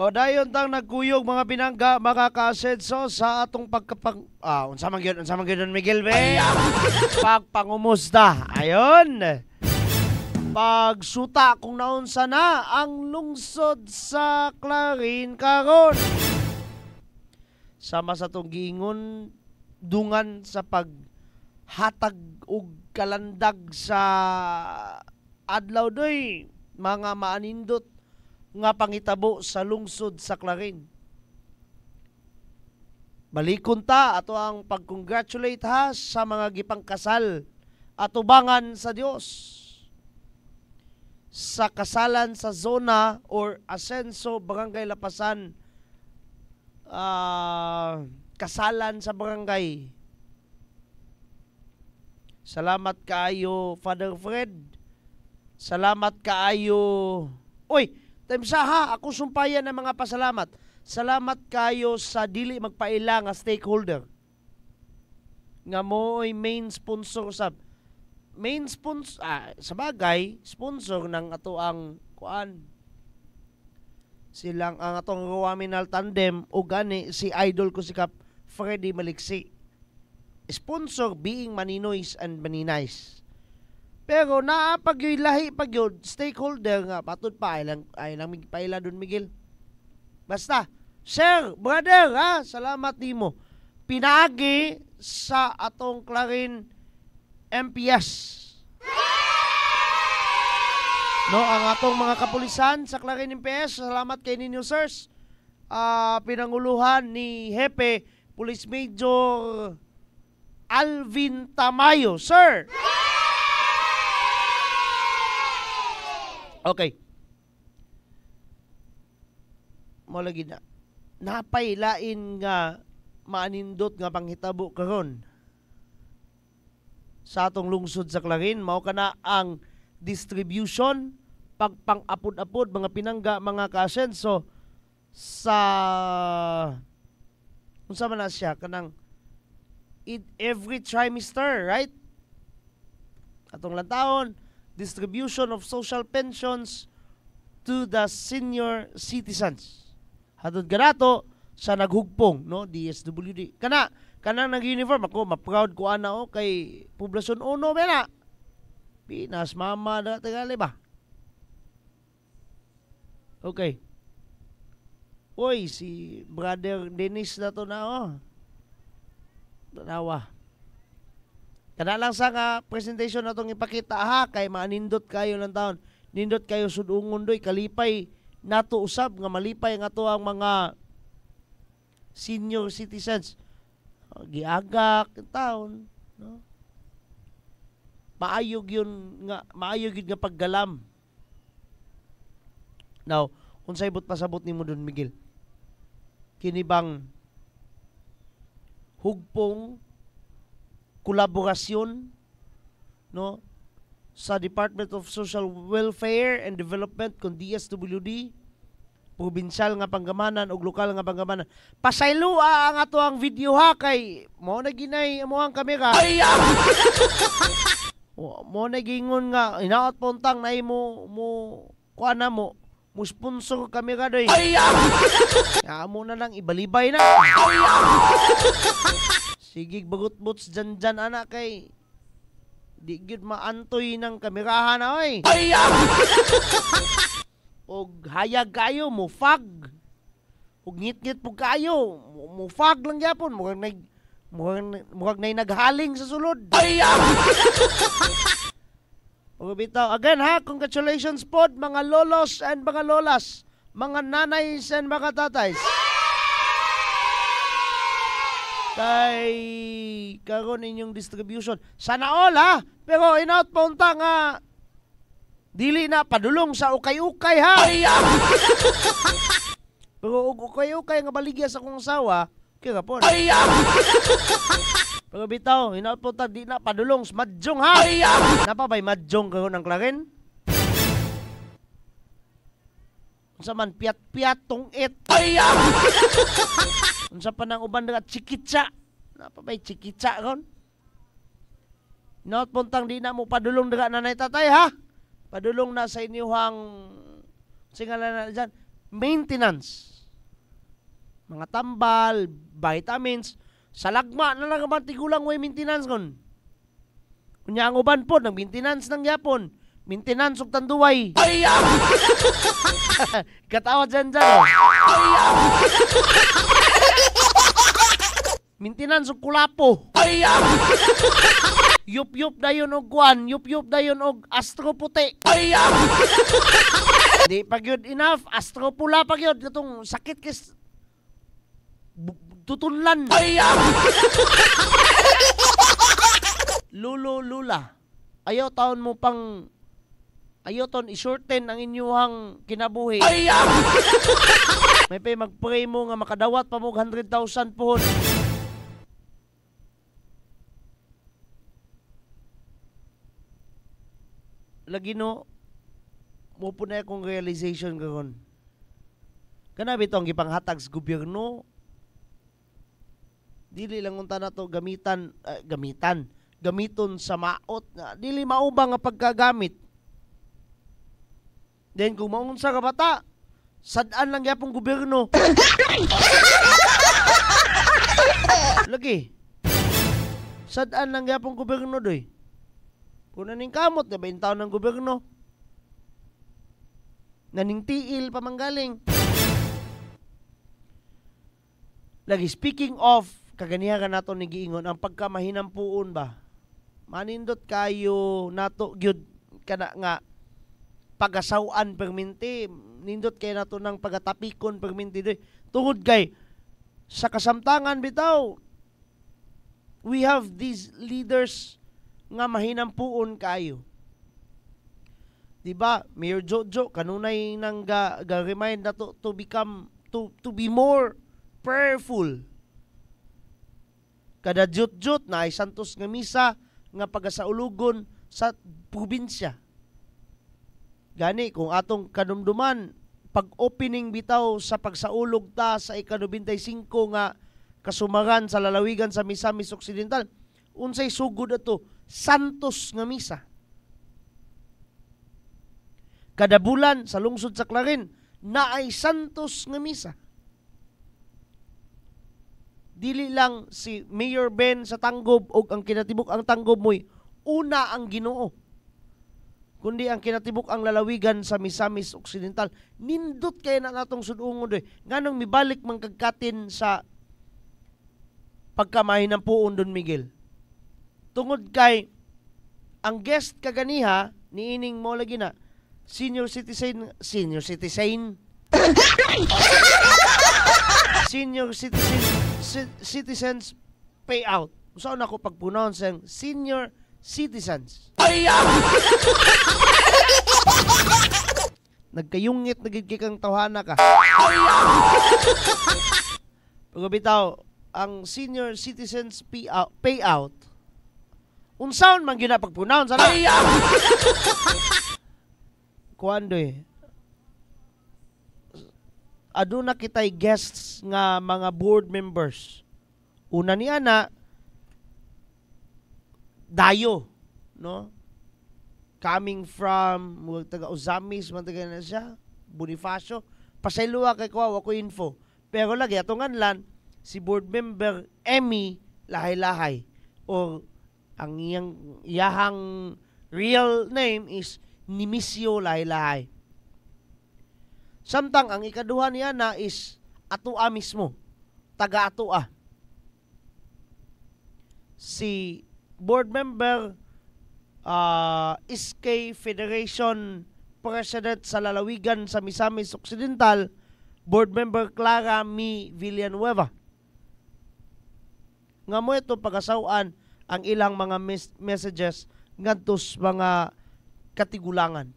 Dayon tang nagkuyog mga pinangga, mga kasenso sa atong unsa man gyud Miguel be? Pagpangumusta. Ayon. Pagsuta kung naunsa na ang lungsod sa Clarin karon. Sama sa tong giingon dungan sa paghatag og kalandag sa adlaw doy mga maanindot nga pangitabo sa lungsod sa Clarin. Balikon ta ato ang pag-congratulate ha sa mga gipangkasal at ubangan sa Dios sa kasalan sa zona or Asenso Barangay Lapasan. Kasalan sa barangay. Salamat kaayo Father Fred. Salamat kaayo. Oy, Temsa ha, ako sumpayan ng mga pasalamat. Salamat kayo sa dili magpaila nga stakeholder. Nga mo'y main sponsor sa sabagay, sponsor ng ato ang kuan. Silang ang atong Ruaminal Tandem o gani si idol ko si Kap Freddy Maliksi. Sponsor being Maninoys and Maninays. Pero naapaglahi pagyod stakeholder nga patud pa ay lang paila dun Miguel. Basta, sir, brother, ha, salamat nimo. Pinaagi sa atong Clarin MPS. No, ang atong mga kapulisan sa Clarin MPS, salamat kay ninyo sirs. Pinanguluhan ni Hepe Police Major Alvin Tamayo, sir. Okay. Mo lagi na. Napailain nga maanindot nga panghitabo karon sa atong lungsod sa Clarin. Mao kana ang distribution pagpang-apod-apod mga pinangga mga kasenso sa unsa man na siya kanang every trimester, right? Atong lantawon distribution of social pensions to the senior citizens. Hatod ganato sa naghugpong, no, DSWD. Kanang nag-uniform ako, ma-proud ko ana kay Poblasyon 1 bena. Pinas mama na tagali ba? Okay. Oy, si Brother Dennis na to na Tanawa. Kana lang sa nga presentation natong ipakita ha kay maanindot kayo ng taon. Nindot kayo sudungon doy kalipay nato usab nga malipay nga to ang mga senior citizens. Giagak taon, no? Maayog yun nga paggalam. Now, kung saibot pasabot nimo Don Miguel, kini bang hugpong kolaborasyon, no, sa Department of Social Welfare and Development kun DSWD, probinsyal nga panggamanan ug lokal nga panggamanan. Pasaylo ang ato ang video ha kay mo na ginay amo ang kamera. Mo na gingon nga hinaot puntang na mo kuana mo sponsor kamera doy. Amo na lang ibalibay na. Sige bagut-buts dyan anak kay di gyud maantoy ng kamerahan na oy. Og hayag kayo mo fag. Og ngit-ngit pug kayo mo fag lang gyapon murag nay naghaling sa sulod. O bitaw again ha, congratulations pod mga lolos and mga lolas, mga nanays and mga tatays. Kay karon inyong distribution. Sana all ha. Pero inaut punta nga dili na padulong sa ukay-ukay ha. Pero ukay-ukay nga baligya sa kong asawa, kaya po. Pero bitaw, inaut punta di na padulong sa madjong ha. Napabay madjong karon ang klarin. Unsa man piat-piat tungit. Unsa pa nang uban nga chikitsa. Napabay chikitsa ron. Inaut puntang di na mo padulong daga nanay tatay ha. Padulong na sa inyong singalan na dyan, maintenance. Mga tambal, vitamins, sa lagma na lang ang tigulang way maintenance kon. Kunya ang uban po, ng maintenance ng yapon. Maintenance og tanduway. Katawa dyan. Maintenance og kulapo. Yup-yup dayon og kuan, yup-yup dayon og astro puti. Di pa gyud enough, astro pula pa gyud katong sakit kis tutunlan. Lula. Ayaw taon mo pang ayaw taon i-shorten ang inyuhang kinabuhi. May pay mag-pray mo nga makadawat pa mo 100,000 pohon. Lagi no, mo po na akong realization karon. Kana bitong gipanghatag sa gobyerno. Dili lang unta na to gamiton sa maot nga dili maubang nga pagkagamit. Then kung maunsa ka bata, sad-an lang gyapon gobyerno. Lagi. Sad-an lang gyapon gobyerno doy. Kung naning kamot, na 20 taon ng gobyerno. Naning tiil pamanggaling. Lagi, speaking of, kaganiha ka nato ni giingon, ang pagkamahinampuon ba? Manindot kayo nato, gyud kana nga, pagasawaan perminti, nindot kayo nato ng pagatapikon perminti. Tungod kay, sa kasamtangan bitaw, we have these leaders nga mahinampuon kayo. Diba, Mayor Jojo kanunay nang ga-remind na to become to be more prayerful. Kada jut-jut na ay santos nga misa nga pagasaulugon sa probinsya. Gani kung atong kadumduman pag-opening bitaw sa pagsaulog ta sa ika-95 nga kasumaran sa lalawigan sa Misamis Occidental, unsay sugod ato santos nga misa. Kada bulan sa lungsod sa Clarin na ay santos nga misa. Dili lang si Mayor Ben sa Tanggob o ang kinatibuk ang Tanggob mo'y una ang Ginoo, kundi ang kinatibuk ang lalawigan sa Misamis Occidental. Nindot kay na natong sudungod nganong mibalik man kagkatin sa pagkamahinampuon Don Miguel. Tungod kay ang guest kaganiha niining mo lagi na senior citizen Senior citizens payout. Saan ako pag-pronounce ang senior citizens? Nagkayungit, nagigikang tawhana ka. Pagabitaw, ang senior citizens payout, unsaon man yun na pag-pronounce, ano? Kuando aduna kitay guests nga mga board members. Una niya na, Dayo, no? Coming from, taga Uzamis, taga na siya, Bonifacio, pasayluwa kay ko, ako info. Pero lagi, atungan lan, si board member Emmy Lahay-Lahay, o ang iyahang real name is Nimisio Lahay-Lahay. Samtang ang ikaduha niya na is Atua mismo, taga Atua. Si board member SK Federation President sa Lalawigan sa Misamis Occidental, board member Clara Mi Villanueva. Nga mo ito pag-asawaan ang ilang mga messages ngadtos mga katigulangan.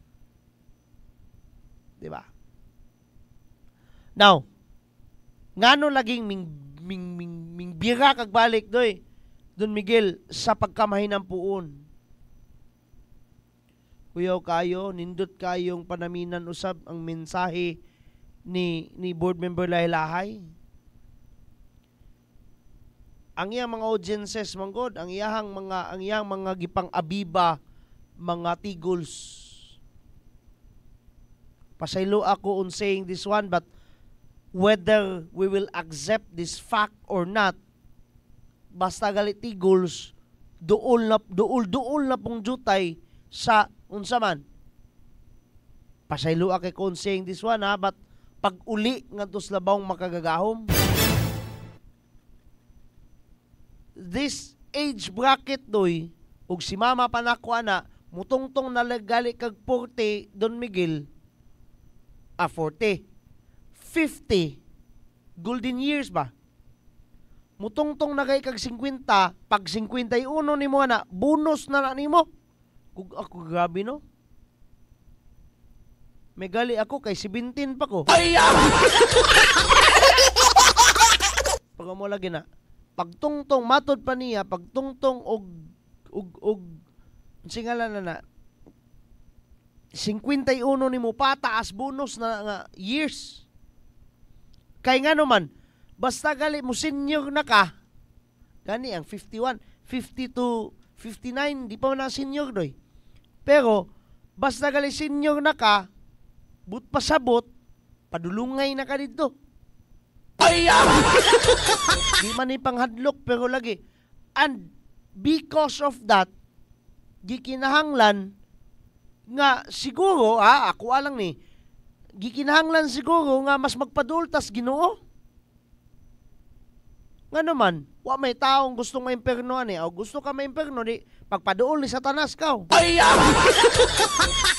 Diba? Now, ngano laging ming bira kag balik doy Don Miguel sa pagkamahinang puon. Kuyaw kayo, nindot kayong panaminan usab ang mensahe ni board member Lahay-Lahay. Ang iyang mga audiences manggod, ang iyang mga gipang abiba, mga tigols. Pasaylo ako on saying this one, but whether we will accept this fact or not, basta galit tigols, duol na pong jutay sa unsa man. Pasaylo ako on saying this one ha, but pag uli nga tos labawng makagagahom. This age bracket doy, ug si mama panako ana, mutungtong nalagali kag 40 Don Miguel, 40, 50, golden years ba? Mutungtong nagay kag 50, pag 51 nimo na, bonus na nimo. Kung ako grabe no? May gali ako kay 17 pa ko. Pag mo lagi na, pagtungtong matod pa niya, pagtungtong og singalan na 51 nimo pataas bonus na nga years. Kay nga naman, basta gali mo senior na ka, gani ang 51, 50 to 59, di pa man na senior doy. Pero, basta gali senior na ka, but pasabot, padulungay na ka dito. Di man ni panghadlok, pero lagi. And, because of that, gikinahanglan, nga siguro, ako alang ni, gikinahanglan siguro nga mas magpadultas Ginoo. Nga naman, wa may taong gustong maimperno ani, o gusto ka maimperno di pagpaduol ni Satanas ka.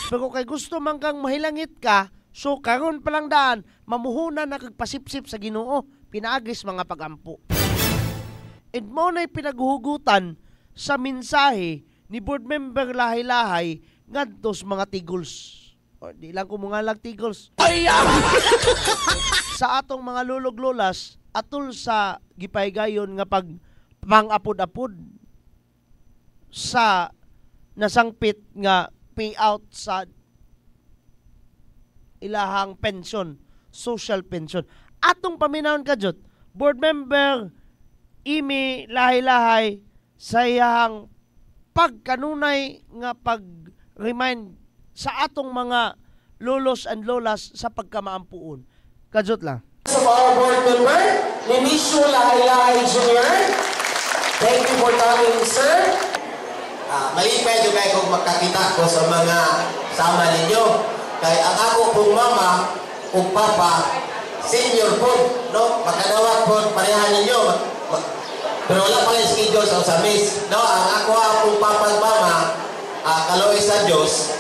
Pero kay gusto man kang mahilangit ka, so karon pa lang daan, mamuhunan na kagpasipsip sa Ginoo, pinaagis mga pagampo. And mo na'y pinaghuhugutan sa mensahe ni board member Lahay-Lahay ngadtos mga tigols. O di lang ko mga tigols. Sa atong mga lulog-lulas, atul sa gipaygayon nga pag mangapod-apod sa nasangpit nga payout sa ilahang pension, social pension. Atong paminahon kadjot, board member Imi Lahay-Lahay sa iyang pagkanunay nga pag-remind sa atong mga lolos and lolas sa pagkamaampuon. Kadjot lang. Of our board member, Nimisio Lahay-Lahay Jr. Thank you for coming, sir. Malipay yung kayo kung magkakita ko sa mga sama ninyo. Kaya ang ako pong mama o papa, senior po, no? Makadawat po, parehan ninyo. Pero wala pala yung schedule sa Usamis. No? Ang ako pong papa at mama, kaloy sa Diyos,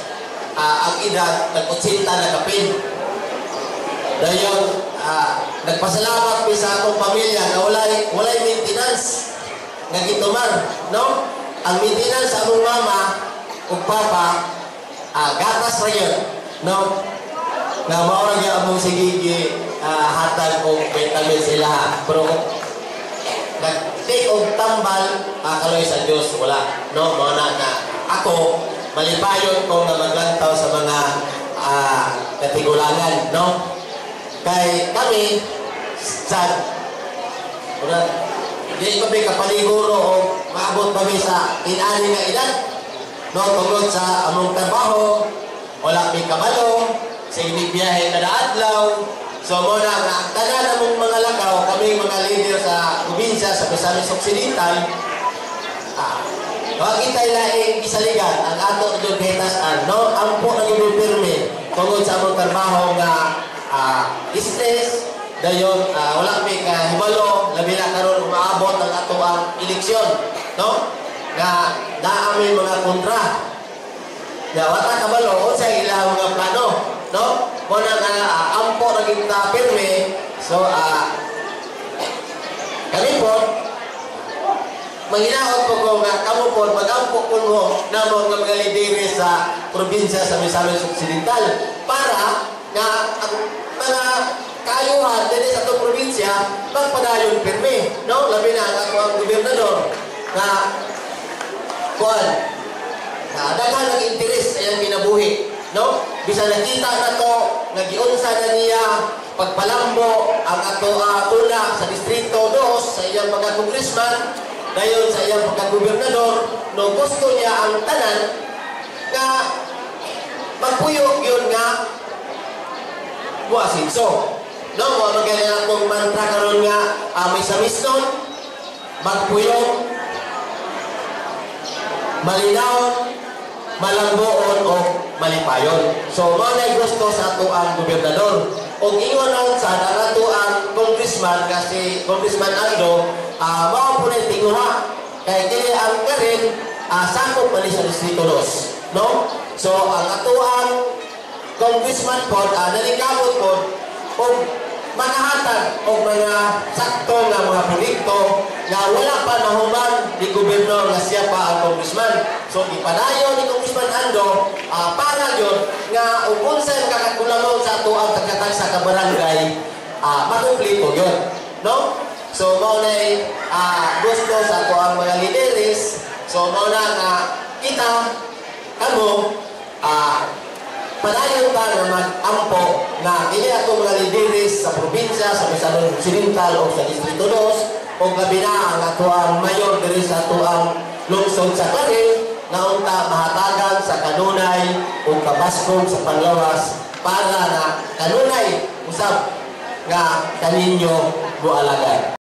ang edad, nag-80 na kapin. Dayon, nagpasalamat mi sa akong pamilya na walay maintenance nga gitumar, no? Ang maintenance sa among mama ug papa gatas ra yun, no? Nga mao ra gyud among sigigi hatag og vitamin sila. Pero nag-take og tambal kaloy sa Dios wala, no? Mao na ako malipayon ko nga maglantaw sa mga katigulangan, no? Kay kami sa di kami kapaliguro o maabot kami sa inani nga edad, no? Tungod sa among trabaho wala kami kabalo sa biyahe kada adlaw. So mo na nga tanan among mga lakaw kami mga leader sa probinsya sa Misamis Occidental, wag kitay laing isaligan ang ato dun hetasan, no? Ampo na gipirme tungod sa among trabaho nga stress. Dayon wala kami kahibalo labi na karon umaabot ang ato ang eleksyon, no? Nga naami mga kontra nga wata kabalo unsa ilang mga plano, no? Mo na ampo na kita pirme. So kami po manghinaot po ko nga kamo po mag-ampo po mo namo nga mga lidere sa probinsya sa Misamis Occidental para nga ang mga kayuhan din sa itong probinsya magpadayon pirme, no? Labi na ako ang gobernador na kuan daghan ng interes sa iyang kinabuhi, no? Bisa nakita na to nagiunsa na niya pagpalambo ang ato tula sa distrito 2 sa iyang mga congressman dayon sa iyang pagka-gobernador, no? Gusto niya ang tanan nga magpuyo yun nga buasinso, no? Mga magaling akong mantra karon nga may samisnon, magpuyong, malinaw, malambuon o malipayon. So mo na gusto sa ato ang gobernador. O ingon ang sa ato ang congressman kasi Congressman Ando mao po na tinguha kay kini ang karin sakop man sa distrito 2, no? So ang ato ang congressman po nalikamot po o manahatag o mga sakto nga mga proyekto nga wala pa nahuman ni gobernador nga siya pa ang congressman. So ipadayon ni Congressman Ando para yun nga kung unsay kakakulamon sa ato ang tagkatag sa kabarangay makumplito yun, no? So mao na gusto sa ato ang mga lideres. So mao na nga kita kamo padayon ta nga mag-ampo na dili ato mga lideres sa probinsya sa Misamis Occidental o sa distrito 2 o gabi na ang ato ang mayor diri sa ato ang lungsod sa Clarin na unta mahatagan sa kanunay o kabaskog sa panglawas para na kanunay usab nga kaninyo bualagan.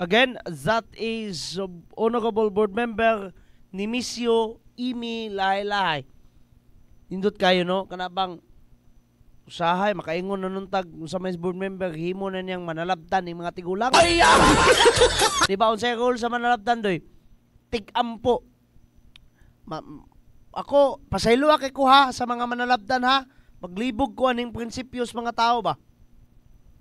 Again, that is Honorable Board Member Nemesio Imi Lahay-Lahay. Nindot kayo, no? Kanabang usahay, makaingon na nuntag sa may board member, himo na niyang manalabtan ng mga tigulang. Diba, unsay role sa manalabtan doy? Tig-ampo. Ako, pasaylo kay ko ha, sa mga manalabtan ha. Maglibog ko aning prinsipyos mga tao ba?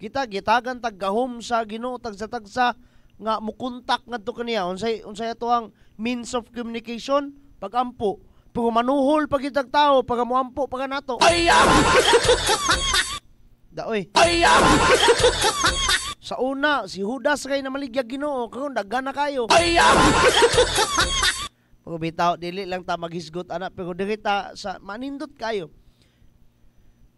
Gitagan taggahom sa Ginoo tagsa-tagsa nga mukontak ngadto kaniya. Unsay ato ang means of communication? Pag-ampo. Pero manuhol pag itag tao, pag muampo pag nato. Daoy. Sa una, si Judas kay na maligyag Ginoo, karon daghan na kayo. Pero bitaw dili lang ta maghisgot ana, pero diri ta sa manindot kayo.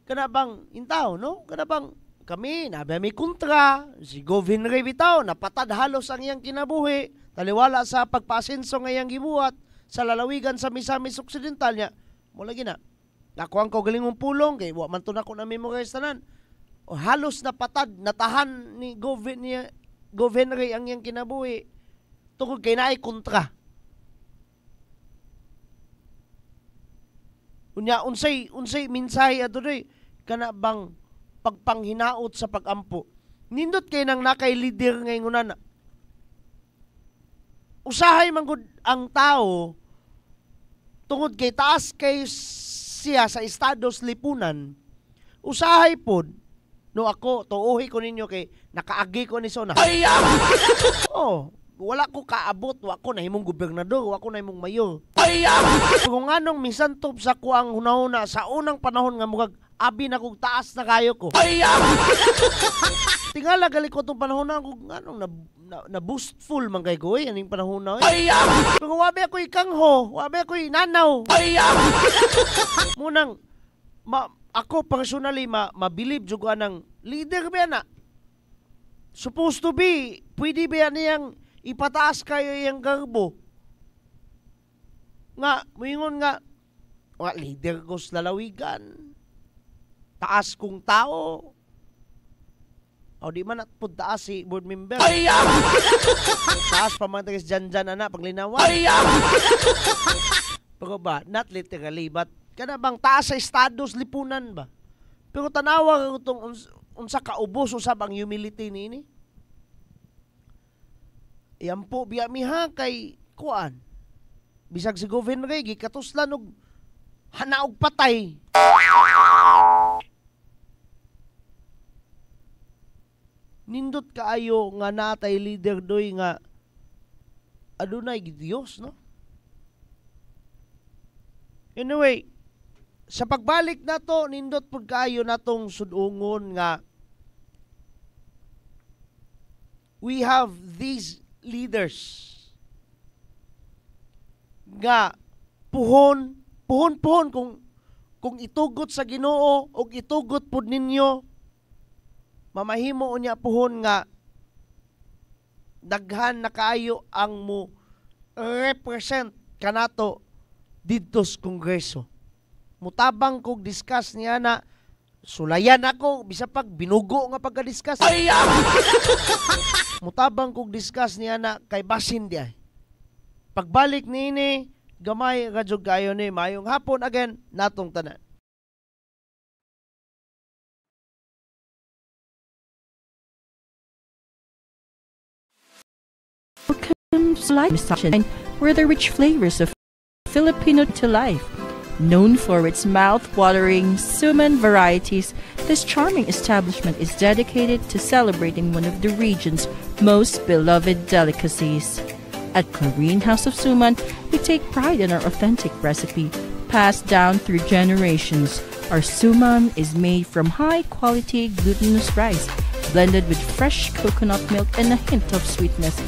Kana bang intaw, no? Kana bang kami nabi may kontra, si Govin Ray bitaw napatad halos ang iyang kinabuhi, taliwala sa pagpasenso nga iyang gibuhat sa lalawigan sa Misamis Occidental niya. Mo lagi na. Nakuha ko galingong pulong kay wa man to nako na memorize tanan. O halos napatad, natahan ni Govin Ray ang iyang kinabuhi tungod kay naay kontra. Unya unsay mensahe ato doy kana bang pagpanghinaot sa pag-ampo. Nindot kay nang nakay leader ngayon na. Usahay man gud ang tao tungod kay taas kay siya sa estados lipunan, usahay pod no ako tuohi ko ninyo kay nakaagi ko ni Sona. Oh, wala ko kaabot, wa ko nahimong gobernador, wa ko nahimong mayor. Kung anong misantop sa kuang hunahuna sa unang panahon nga mugag abi na kog taas na kayo ko. Tingala gali ko tong panahon na kung anong na boostful man kay ko aning panahon na. Pero wabi ako ikangho, wabi ako inanaw. Munang ako personally mabilib jud ko anang leader ba na. Supposed to be, pwede ba niyang ipataas kayo yung garbo? Nga, muingon nga, leader ko sa lalawigan. Taas kong tao. O di man natpud taas si board member. Taas pa mga tagas dyan anak, paglinawan. Pero ba, not literally, but kada bang taas sa estados, lipunan ba? Pero tanawa ko itong unsa kaubos, usab ang humility ni. Yan po, biya miha kay kuan. Bisag si governor kay, gikatuslan og hanaog patay. Nindot kaayo nga natay leader doy nga adunay Dios, no? Anyway, sa pagbalik nato nindot pud kaayo natong sudungon nga we have these leaders nga puhon kung itugot sa Ginoo o itugot pud ninyo mamahimo unya puhon nga daghan na kaayo ang mo represent kanato didto sa Kongreso. Mutabang kog discuss niya na sulayan ako bisa pag binugo nga pagka-discuss. Mutabang kog discuss niya na kay basin di ay. Pagbalik niini gamay radyo kayo ni mayong hapon again natong tanan. Welcome to Life Station, where the rich flavors of Filipino to life. Known for its mouth-watering suman varieties, this charming establishment is dedicated to celebrating one of the region's most beloved delicacies. At Clarine House of Suman, we take pride in our authentic recipe, passed down through generations. Our suman is made from high-quality glutinous rice, blended with fresh coconut milk and a hint of sweetness,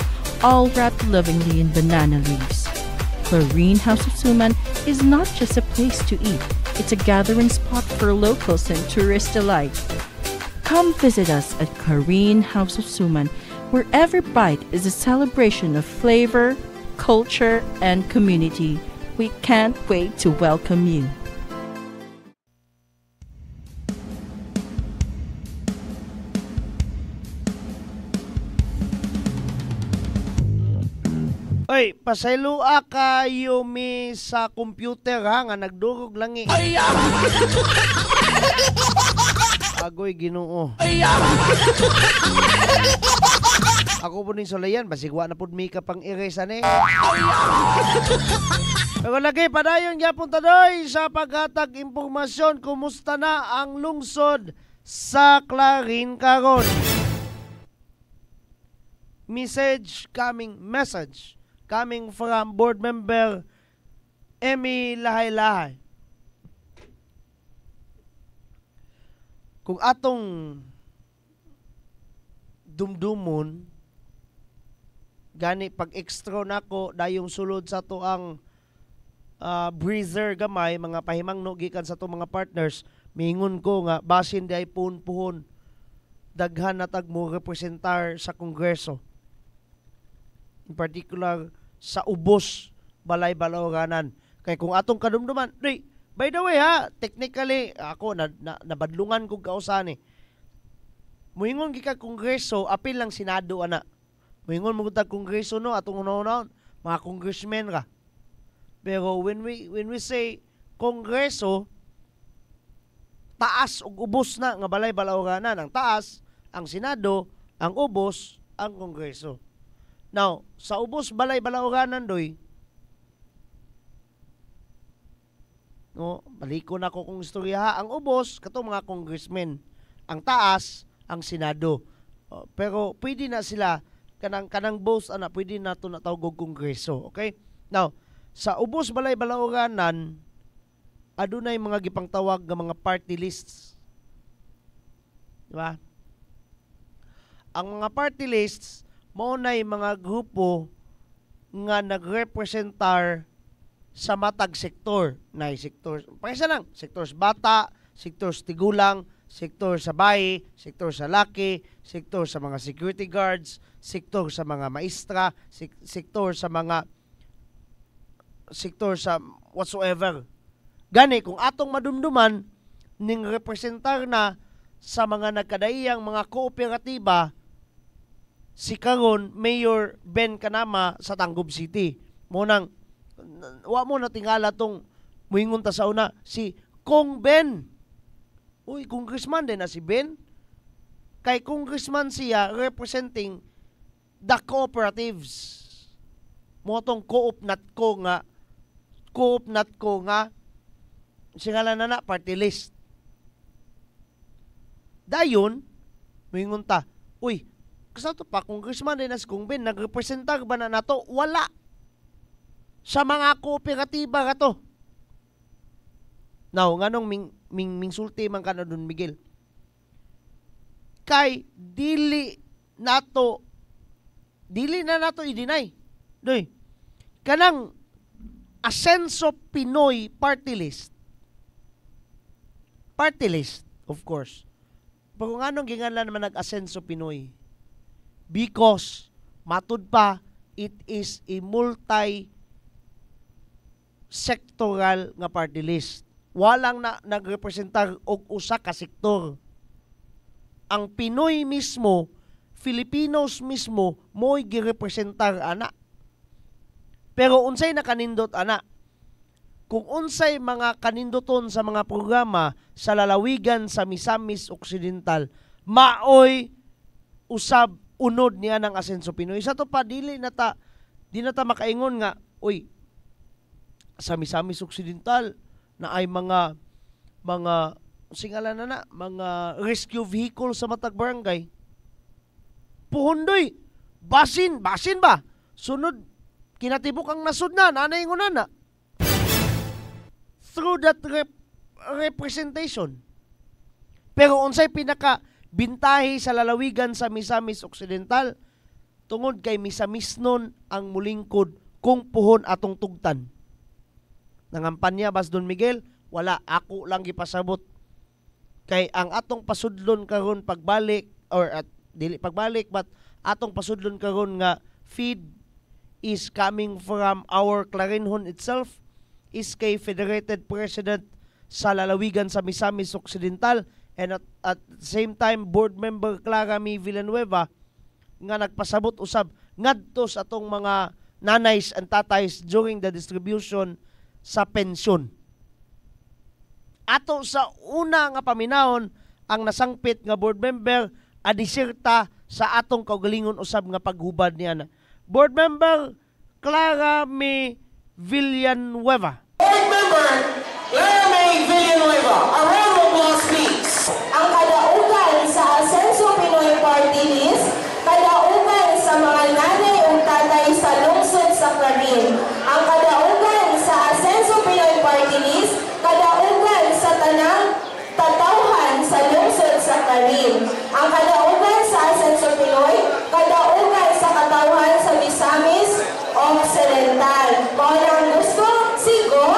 all wrapped lovingly in banana leaves. Clarine House of Suman is not just a place to eat, it's a gathering spot for locals and tourists alike. Come visit us at Clarine House of Suman, where every bite is a celebration of flavor, culture, and community. We can't wait to welcome you. Oy, pasaylua kayo mi sa computer ha nga nagdurog langi. Agoy Ginoo. Ako po ning sulayan basigwa na pud mi ka pang erase ani. Pero lagi padayon gyapon tadoy sa paghatag impormasyon kumusta na ang lungsod sa Clarine karon. Message coming from board member Emmy Lahay-Lahay. Kung atong dumdumon gani pag extra nako dayong sulod sa to ang breezer gamay mga pahimangno gikan sa to mga partners mingon ko nga basin di ay puhon daghan na tag mo representar sa Kongreso. In particular sa ubos balay balawganan kay kung atong kadumduman by the way ha technically ako nabadlungan kog kausan ni muingon gika Kongreso apil lang Senado ana muingon mo tag Kongreso no atong una mga congressmen ra pero when we say Kongreso taas ug ubos na nga balay balawganan ang taas ang Senado ang ubos ang Kongreso. Now, sa ubos balay balawganan doy No, baliko na ko kung istorya. Ang ubos kato mga congressmen, ang taas ang Senado. Pero pwede na sila kanang boss ana pwede na to natawag og kongreso. Okay? Now, sa ubos balay balaoranan adunay mga gipangtawag nga mga party lists. Di ba? Ang mga party lists mao nay mga grupo nga nagrepresentar sa matag sektor. Nay sektor, paisa lang, sektor sa bata, sektor sa tigulang, sektor sa bayi, sektor sa laki, sektor sa mga security guards, sektor sa mga maestra, sektor sa whatsoever. Gani, kung atong madumduman, ning representar na sa mga nagkadaiyang mga kooperatiba, si karon Mayor Ben Kanama sa Tangub City. Munang, wa mo na tingala tong muingon ta sa una, si Kong Ben. Uy, congressman din na si Ben. Kay congressman siya representing the cooperatives. Mo tong co-op nat ko nga singalan na party list. Dayon, muingon ta, uy, kasato pa, congressman din na si Kong Ben, nagrepresentar ba na nato? Wala. Sa mga kooperatiba ka to. Now, nganong mingsulti man ka na dun, Miguel? Kay, dili na nato i-deny. Doy, kanang Asenso Pinoy party list, of course. Pero nganong ginganlan naman nag-Asenso Pinoy? Because, matud pa, it is a multi-sectoral nga party list. Walang nagrepresentar og usa ka sektor. Ang Pinoy mismo, Filipinos mismo, mo'y girepresentar ana. Pero unsay nakanindot ana? Kung unsay mga kanindoton sa mga programa sa lalawigan sa Misamis Occidental, maoy usab unod niya ng Asenso Pinoy. Sa to pa di na ta makaingon nga, uy, sa Misamis Occidental na ay mga singalan na mga rescue vehicle sa matag barangay. Puhondoy, basin ba? Sunod, kinatibok ang nasud na, nanay ngunan na. Through that representation. Pero unsay pinaka bintahi sa lalawigan sa Misamis Occidental, tungod kay Misamis nun ang mulingkod kung puhon atong tugtan. Nangampanya bas Don Miguel, wala, ako lang gipasabot. Kay ang atong pasudlon karon pagbalik, or dili pagbalik, but atong pasudlon karon nga feed is coming from our Clarinhon itself, is kay Federated President sa lalawigan sa Misamis Occidental, and at the same time, board member Clara Mi Villanueva, nga nagpasabot usab ngadto sa atong mga nanays and tatays during the distribution sa pensyon. Ato sa una nga paminahon ang nasangpit nga board member adiserta sa atong kaugalingon usab nga paghubad niya na. Board member Clara Mi Villanueva. Board member Clara Mi Villanueva, a round of applause please. Ang kadaugan sa Asenso Pinoy Party List, kadaugan sa mga nanay ug tatay sa lungsod sa Clarin. Ang kadaugan sa Asenso Pinoy Party List, kadaugan sa tanang tatawhan sa lungsod sa Clarin. Ang kadaugan sa Asenso Pinoy, kadaugan sa katawhan sa Misamis Occidental. Kung ang gusto, sigo,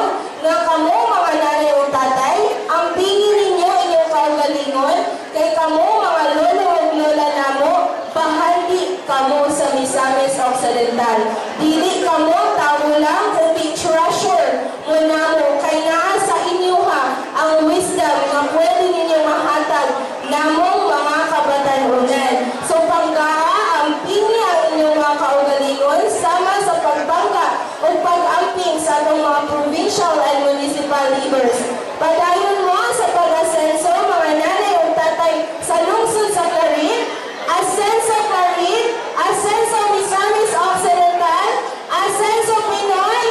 nga kamo mga nanay o tatay, ang tingin ninyo inyong kaugalingon, kay kamo mga lolo o lola namo, bahagi kamo sa Misamis Occidental. Dili kamo tao lang, kundi treasure mo namo, kay naa sa inyo ha, ang wisdom na pwede ninyo mahatag namong mga kabatanunan. So panggaa, ang pini ang inyong mga kaugalingon, sama sa pagbangga o pag-amping sa atong mga provincial and municipal leaders. Padayon mo sa pag-asenso, mga nanay o tatay sa lungsod sa Clarin, Asenso Clarin, Asenso Misamis Occidental, Asenso Pinoy,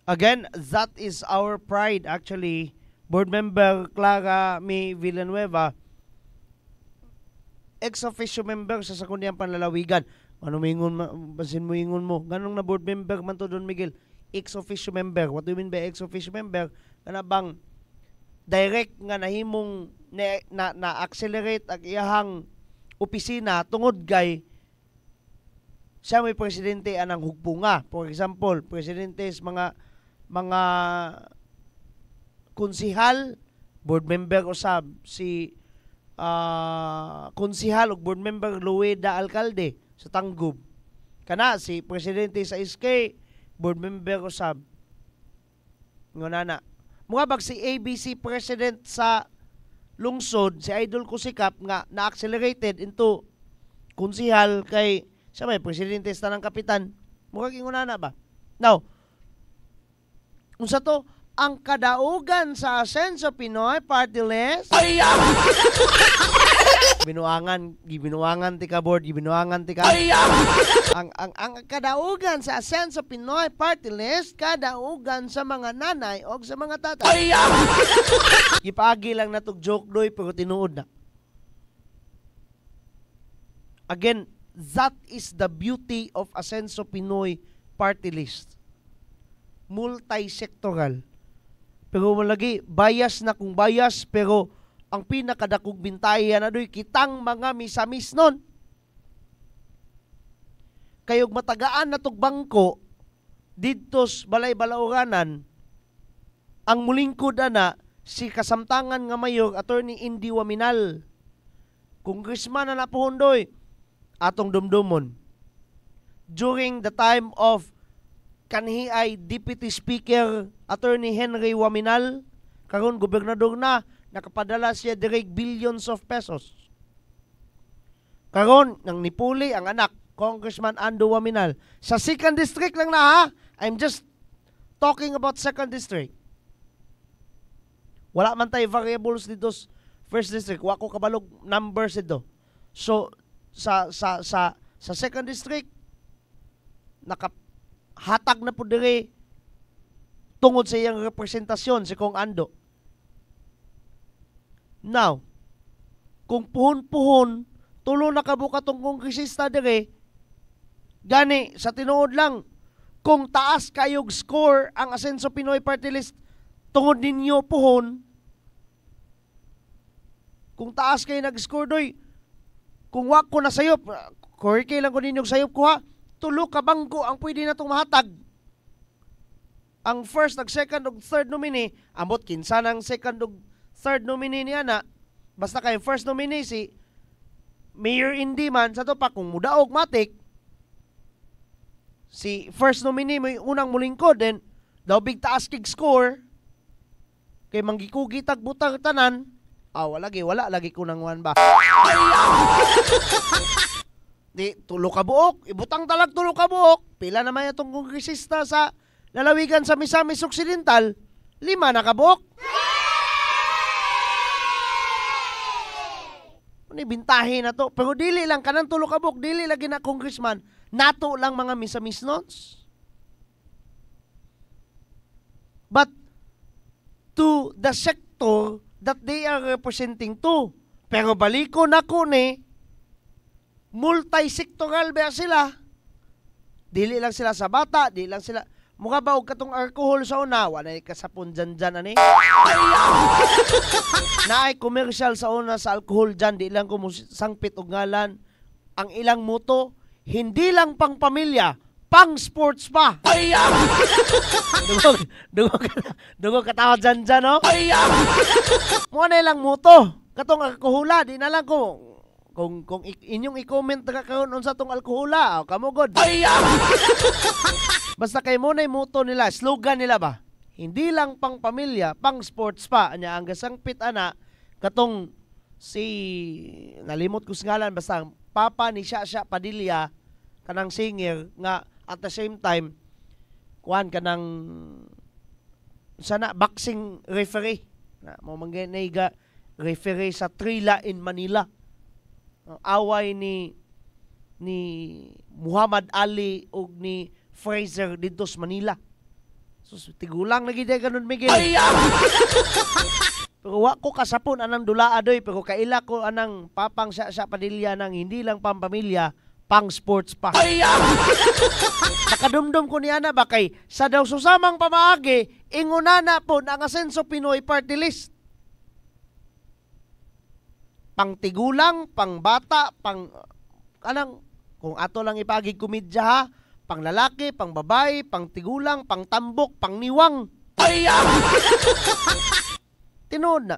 Again, that is our pride actually. Board member Clara May Villanueva, ex-officio member sa Sangguniang Panlalawigan. Ano mingon basin mo ingon mo? Ganong na board member man to Don Miguel, ex-officio member. What do you mean by ex-officio member? Kana bang direct nga nahimong na-accelerate ang iyahang opisina tungod kay siya may presidente anang hugpunga. For example, presidente sa mga konsihal, board member usab si konsihal ug board member Lueda Alcalde sa Tanggob. Kana si presidente sa SK, board member usab. Ngunana, mga bag si ABC president sa lungsod, si Idol Kusikap nga na-accelerated into konsihal kay siya may presidente sa tanang kapitan. Mukha kingunana ba? Now, unsa to? Ang kadaugan sa Asenso Pinoy Party List. Binuangan ti ka board, binuangan ti ka. Ang kadaugan sa Asenso Pinoy Party List, kadaugan sa mga nanay o sa mga tatay. Ipaagi lang na tog joke doy pero tinuod na. Again, that is the beauty of Asenso Pinoy Party List. Multi-sectoral. Pero malagi, bias na kung bias, pero ang pinakadakog bintayan na doy, kitang mga misamis nun. Kayog matagaan na tog bangko, didtos balay-balauranan, ang mulingkod na si kasamtangan nga mayor, Attorney Indy Waminal. Congressman na napuhondoy, atong dumdumon. During the time of kanhi ay Deputy Speaker Attorney Henry Waminal, karon gobernador na, nakapadala siya direct billions of pesos. Karon nang nipuli ang anak, Congressman Ando Waminal. Sa 2nd District lang na ha, I'm just talking about 2nd District. Wala man tayo variables dito sa 1st District, wa ko kabalog numbers dito. So sa 2nd District, hatag na po dire tungod sa iyang representasyon si Kong Ando. Now, kung puhon-puhon, tulo na kabuka tong kongresista dire, gani, sa tinuod lang, kung taas kayog score ang Asenso Pinoy Party List, tungod ninyo puhon, kung taas kayo nag-score doy, kung wak ko na sayop, korike lang ko ninyong sayop ko ha, tulo ka bangko ang pwede na itong mahatag. Ang first, second, ug third nominee, ambot kinsa ng second ug third nominee niya na, basta kay first nominee si Mayor Indy man, sa to pa kung mudaog matik, si first nominee may unang mulingkod, then daw big taas kig score, kay manggikugi tagbutang tanan, wala lagi ko nang one ba. Di, tulo ka buok. Ibutang talag tulo ka buok. Pila naman itong kongresista sa lalawigan sa Misamis Occidental. 5 na ka buok. Ano bintahin na to? Pero dili lang, kanang tulo ka buok, dili lagi na congressman. Nato lang mga Misamis notes. But to the sector that they are representing to. Pero baliko na ko ni multi-sectoral ba sila? Dili lang sila sa bata, dili lang sila mukha ba og katong alcohol sa una, wala kasapon dyan ani. Naay commercial sa una sa alcohol dyan, di lang ko sangpit og ngalan. Ang ilang moto, hindi lang pang pamilya, pang sports pa. Dugog katawa dyan, no? Muna ilang moto, katong alkohola, di na lang ko kung inyong i-comment na karon unsa tong alkohola, kamo god. Basta kay mo na moto nila, slogan nila ba? Hindi lang pang pamilya, pang sports pa. Anya ang gasangpit ana katong si nalimot ko ngalan basta papa ni Shasha Padilla kanang singer nga at the same time kuan kanang sana boxing referee na mo manginaiga referee sa Trila in Manila. Away ni Muhammad Ali ug ni Fraser dito sa Manila. Sus, tigulang lagi day ganun, Miguel. Pero wa ko kasapon anang dula adoy, pero kaila ko anang papang sa Padilla nang hindi lang pampamilya, pang sports pa. Nakadumdum ko niya na ba kay sa daw susamang pamaagi, ingunana po ang Asenso Pinoy Party List. Pang tigulang, pang bata, pang anang kung ato lang ipagi komedya ha, pang lalaki, pang babae, pang tigulang, pang tambok, pang niwang. Tinood na.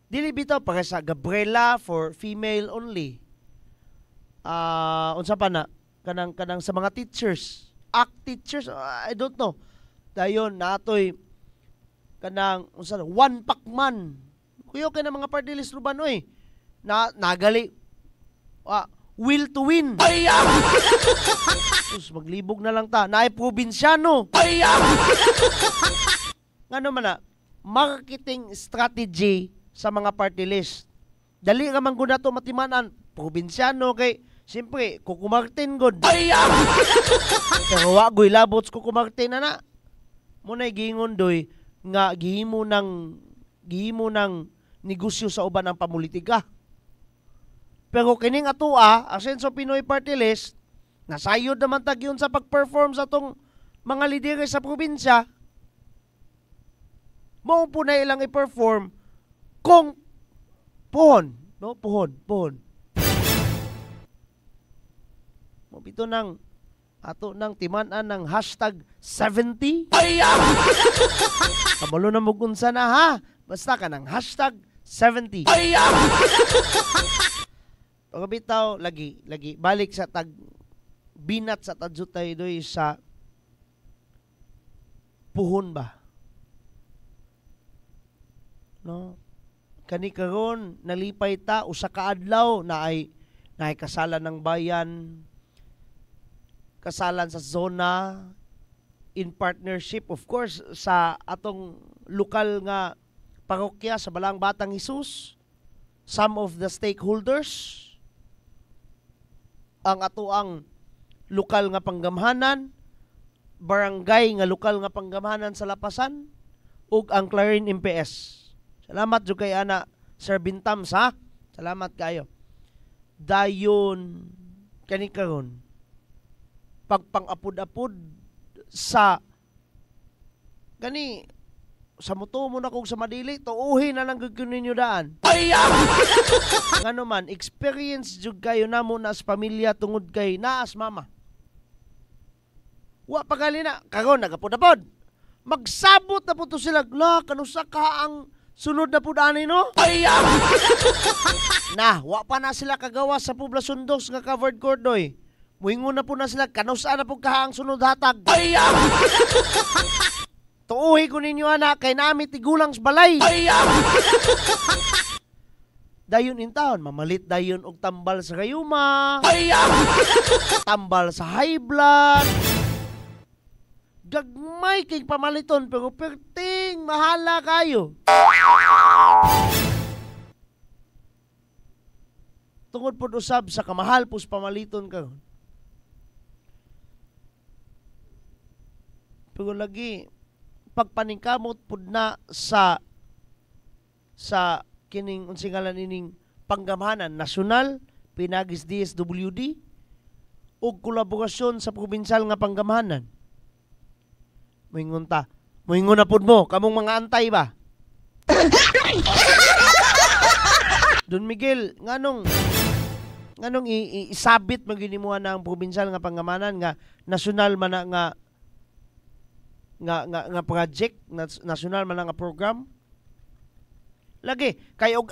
Dili bitaw para sa Gabriela for female only. Unsa pa na kanang sa mga teachers, teachers, I don't know. Dayon natoy kanang unsa one pakman. Kuyo kay na mga party list ruban oy. Nagali will to win. Sus, maglibog na lang ta. Naay probinsyano. Ngano man na, marketing strategy sa mga party list. Dali ka man gud nato matimanan. Probinsyano kay, siyempre, Kuko Martin gud. Pero wagoy labots Kuko Martin na. Muna'y gingon doy, nga gihimo ng negosyo sa uban ng pamulitika. Pero kining atoa, Asenso Pinoy Party List, nasayod naman tagyon sa pag-perform sa tong mga lider sa probinsya. Mao po na ilang i-perform kung puhon. No? Puhon. Mabito ng ato ng timanan ng hashtag 70. Kabalo na mugunsa na ha. Basta ka ng hashtag 70. Pagkabitaw, lagi, balik sa binat sa tadsutay doy sa puhon ba? No? Kani karon nalipay ta, usa ka adlaw na ay kasalan ng bayan, kasalan sa zona, in partnership, of course, sa atong lokal nga parokya sa Balang Batang Hesus, some of the stakeholders, ang atoang lokal nga panggamhanan, barangay nga lokal nga panggamhanan sa Lapasan, ug ang Clarin MPS. Salamat jud kay ana Sir Bintams ha. Salamat kayo. Dayon kani karon pagpang-apod-apod sa kani sa moto mo na kog sa Madili, tuuhin na lang gud ninyo daan. Ngano man, experience jud kayo namo na sa pamilya tungod kay naas mama. Wa pagali na karon nagapod-apod. Magsabot na po to sila, kanusa ka ang sunod na pud ani no? Na, wa pa na sila kagawa sa poblasyon dos nga covered court doy. Muingon na po na sila, kanusa na po kaang sunod hatag. Tuuhi ko ninyo anak, kay nami tigulang sa balay. Dayon in town, mamalit dayon og tambal sa gayuma. Tambal sa high blood. Gagmay kay pamaliton, pero perting mahala kayo. Tungod pod usab sa kamahal pus pamaliton ka. Pero lagi pagpaningkamot pud na sa kining unsingalan ining panggamhanan nasyonal, pinagis DSWD ug kolaborasyon sa probinsyal nga panggamhanan. Moingon na pud mo kamong mga antay ba? Don Miguel, nganong isabit maginimuha na ang probinsyal nga panggamhanan nga nasyonal man nga project, nasyonal man nga program. Lagi kay og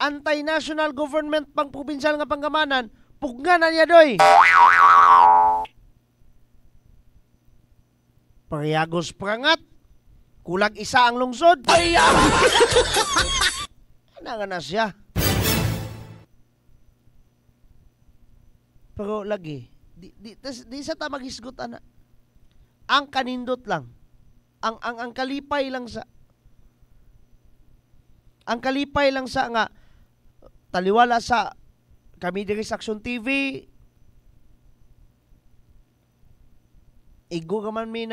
antay national government pang probinsyal nga panggamhanan, pugna na niya doy. Parehagos prangat, kulag isa ang lungsod. Ano nga na siya? Pero lagi di sa ta magisgot ana. Ang kanindot lang. Ang kalipay lang sa nga taliwala sa kami diri sa Action TV Igo ka man may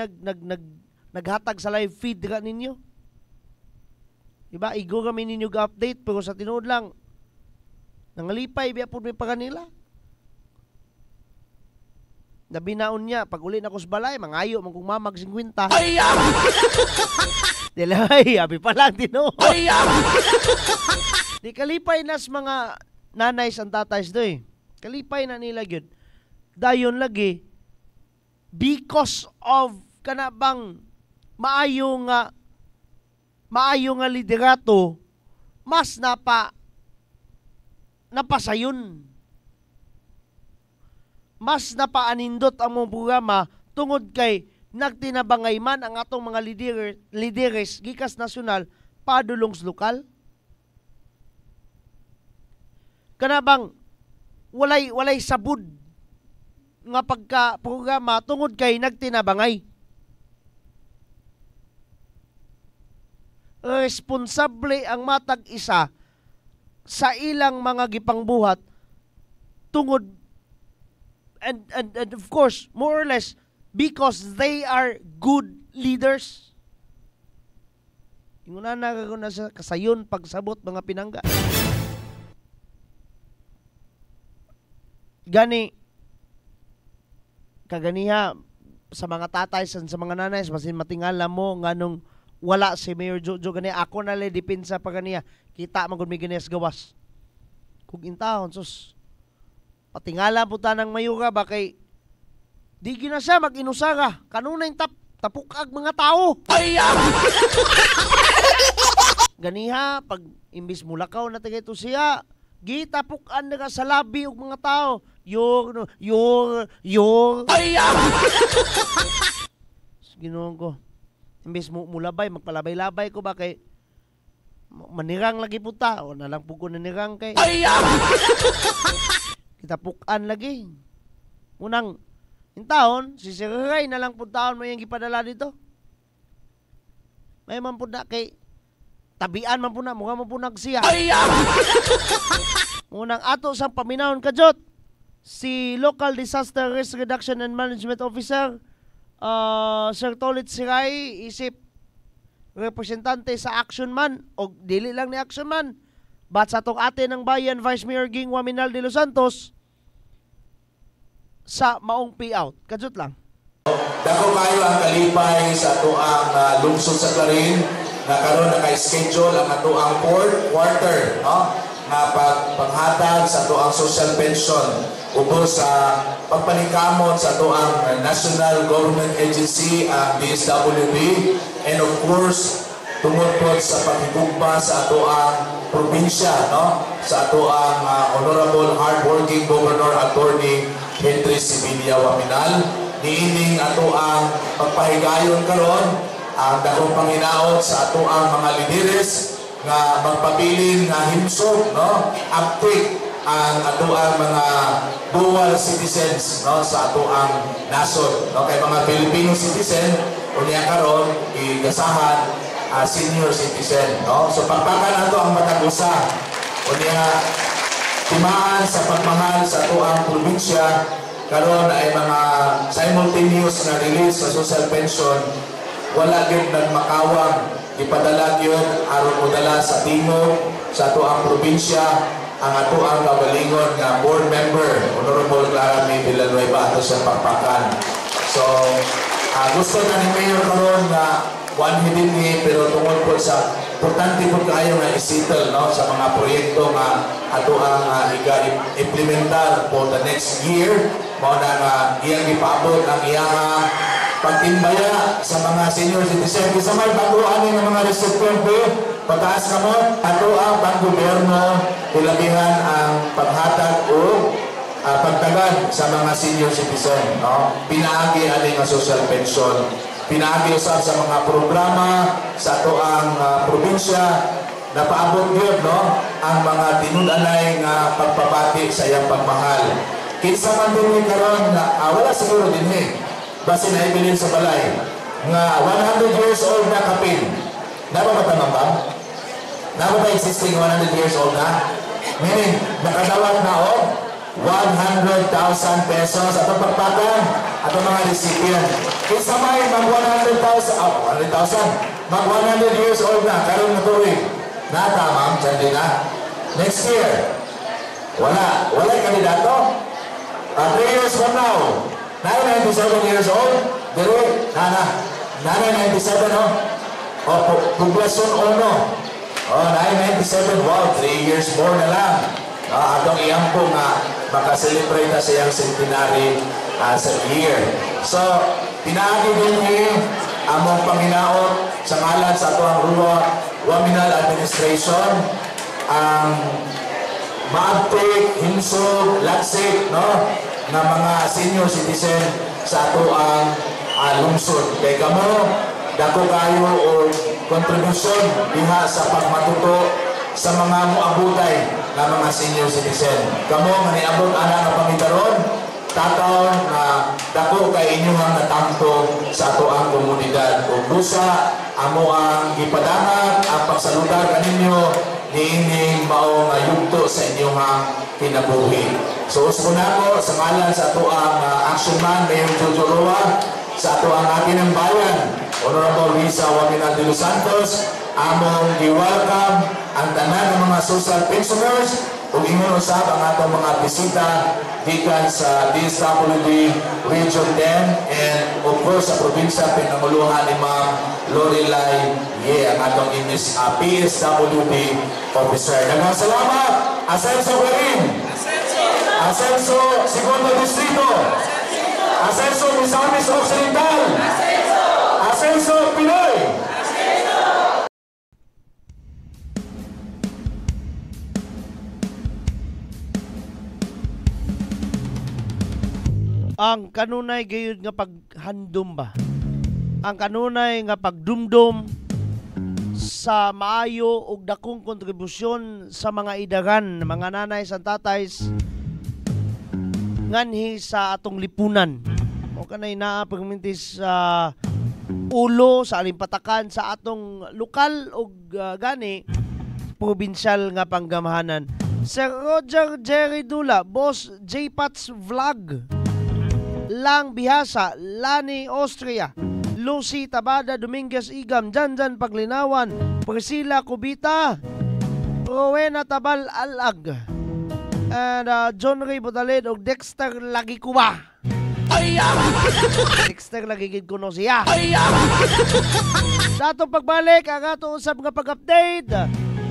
naghatag sa live feed ka ninyo. Diba? Igo kami ninyo ga-update pero sa tinuod lang nangalipay biya po may pa kanila. Nabinaon niya pag uli na ko sa balay mangayo man kung mamag 50. Ay! Dilay, abi pa lang tinuod. Ay! Di kalipay nas mga nanay ang tatays doy. Kalipay na nila gyud. Dayon lagi because of kanabang maayo nga liderato mas napasayon. Mas napaanindot ang mong programa tungod kay nagtinabangay man ang atong mga lideres gikas nasyonal padulong sa lokal. Kanabang walay sabud nga pagka programa tungod kay nagtinabangay. Responsable ang matag isa sa ilang mga gipangbuhat tungod and of course more or less because they are good leaders. Inguna na ko na sa kasayon pagsabot mga pinangga. Gani kaganiha sa mga tatay sa mga nanay basin matingala mo nganong wala si Mayor Jojo gani ako na le depensa pa ganiya kita man gud mi ganias gawas kung intahon sus patingala po ta ng mayura ba kay di gina siya mag-inusara kanunay tapukag mga tao ay ganiha pag imbis mulakaw na tagay to siya gitapukan na sa labi og mga tao your ay Ginoon ko imbes mo mulabay magpalabay-labay ko ba kay manirang lagi puta o nalang po ko nanirang kay kitapukan lagi munang intahon si Sir Ray nalang puntaon mo yung gipadala dito may man po na kay tabian man po na mukha mo po nagsiya munang ato sang paminahon kajot si Local Disaster Risk Reduction and Management Officer Sir Tolit Siray isip representante sa Action Man o dili lang ni Action Man but sa tong ate ng bayan Vice Mayor Ging Waminal de Los Santos sa maong payout kajot lang dako kayo ang kalipay sa ato ang lungsod sa Clarin na karon naka-schedule ang ato ang fourth quarter no nga paghatag sa ato ang social pension ubos sa pagpaningkamot sa ato ang national government agency ang DSWD and of course tungod po sa paghigugma sa ato ang probinsya no sa ato ang honorable hardworking governor attorney Henry Sibilia Waminal niining ato ang pagpahigayon karon ang dakong panginaot sa ato ang mga lideres nga magpabilin nga himsog no active ang ato ang mga dual citizens no sa ato ang nasod no kay mga Filipino citizen unya karon igasahan senior citizen no so pagpakan ato ang matag usa unya timaan sa pagmahal sa ato ang probinsya karon ay mga simultaneous na release sa social pension wala gyud nagmakawang ipadala gyud aron modala sa timog sa ato ang probinsya ang ato ang kabalingon nga board member Honorable Clara May Villanueva ato sa pagpakan. So gusto na ni Mayor karon na one hidden ni pero tungod po sa importante po kayo nga isettle no sa mga proyekto nga ato ang implementar for the next year mao na nga iyang ipaabot ang iyang pagtimbaya sa mga senior citizen sa may bago-ani nga mga recipiente pataas ka mo ato ang panggobyerno ilabihan ang paghatag o pagtagad sa mga senior citizen no pinaagi ani nga social pension pinaagi usab sa mga programa sa ato ang probinsya napaabot gyud no ang mga tinud-anay nga pagpapati sa iyang pagmahal kinsa man din karon na wala siguro dinhi base na ibilin sa balay nga 100 years old na kapin napamatang ba? Napata existing 100 years old na? Meaning, nakadawat na o 100,000 pesos at ang pagpatan at ang mga recipient Kaysa may mag 100,000, mag 100 years old na, karoon na tuwing. Nata, ma'am, dyan din na. Next year, wala kandidato. 3 years from now, 97 years old, dire, nana 97, no? O, poblasyon 1. O, 97, wow, 3 years more na lang. Atong iyampo nga, makaselebrate na siyang centenary sa year. So, pinaagi din among Panginoon sa ngalan sa ato ang Waminal Administration, ang maagtik, hinsog, laksik, no? Na mga senior citizen sa ato ang lungsod. Kaya kamo, dako kayo o kontribusyon diha sa pagmatuto sa mga muabutay na mga senior citizen. Kamo, maniabot ana nga pangitaron, tataw na dako kay inyong natamto sa ato ang komunidad. O busa, amo ang ipadamag, ang pagsaludar kaninyo, niining maong yugto sa inyong kinabuhi. So, uspo na ko sa ngalan sa ato ang action man, Mayor Jojo Roa, sa ato ang atin ng bayan, Honorable Risa Waminal de los Santos, among gi-welcome ang tanan ng mga social pensioners ug ingon usab ang atong mga bisita gikan sa DSWD Region 10 and of course sa probinsya pinanguluhan ni Ma'am Lorelai ang atong PSWD officer. Daghang salamat. Asenso Garin, Asenso Segundo Distrito, Asenso Misamis Occidental, Asenso Pinoy. Ang kanunay gayud nga paghandom ba? Ang kanunay nga pagdumdum sa maayo ug dakong kontribusyon sa mga idagan, mga nanay sa tatays nganhi sa atong lipunan. O kanay naa pagmintis sa ulo sa alimpatakan sa atong lokal ug gani probinsyal nga panggamahanan. Sir Roger Jerry Dula, Boss J Pats Vlog, Lang Bihasa, Lani Austria, Lucy Tabada Dominguez Igam, Janjan Paglinawan, Priscilla Cubita, Rowena Tabal Alag, and John Ray Butalid ug Dexter Lagi Kuba. Dexter Lagi gid kuno siya. Sa atong pagbalik ang atong usab nga pag-update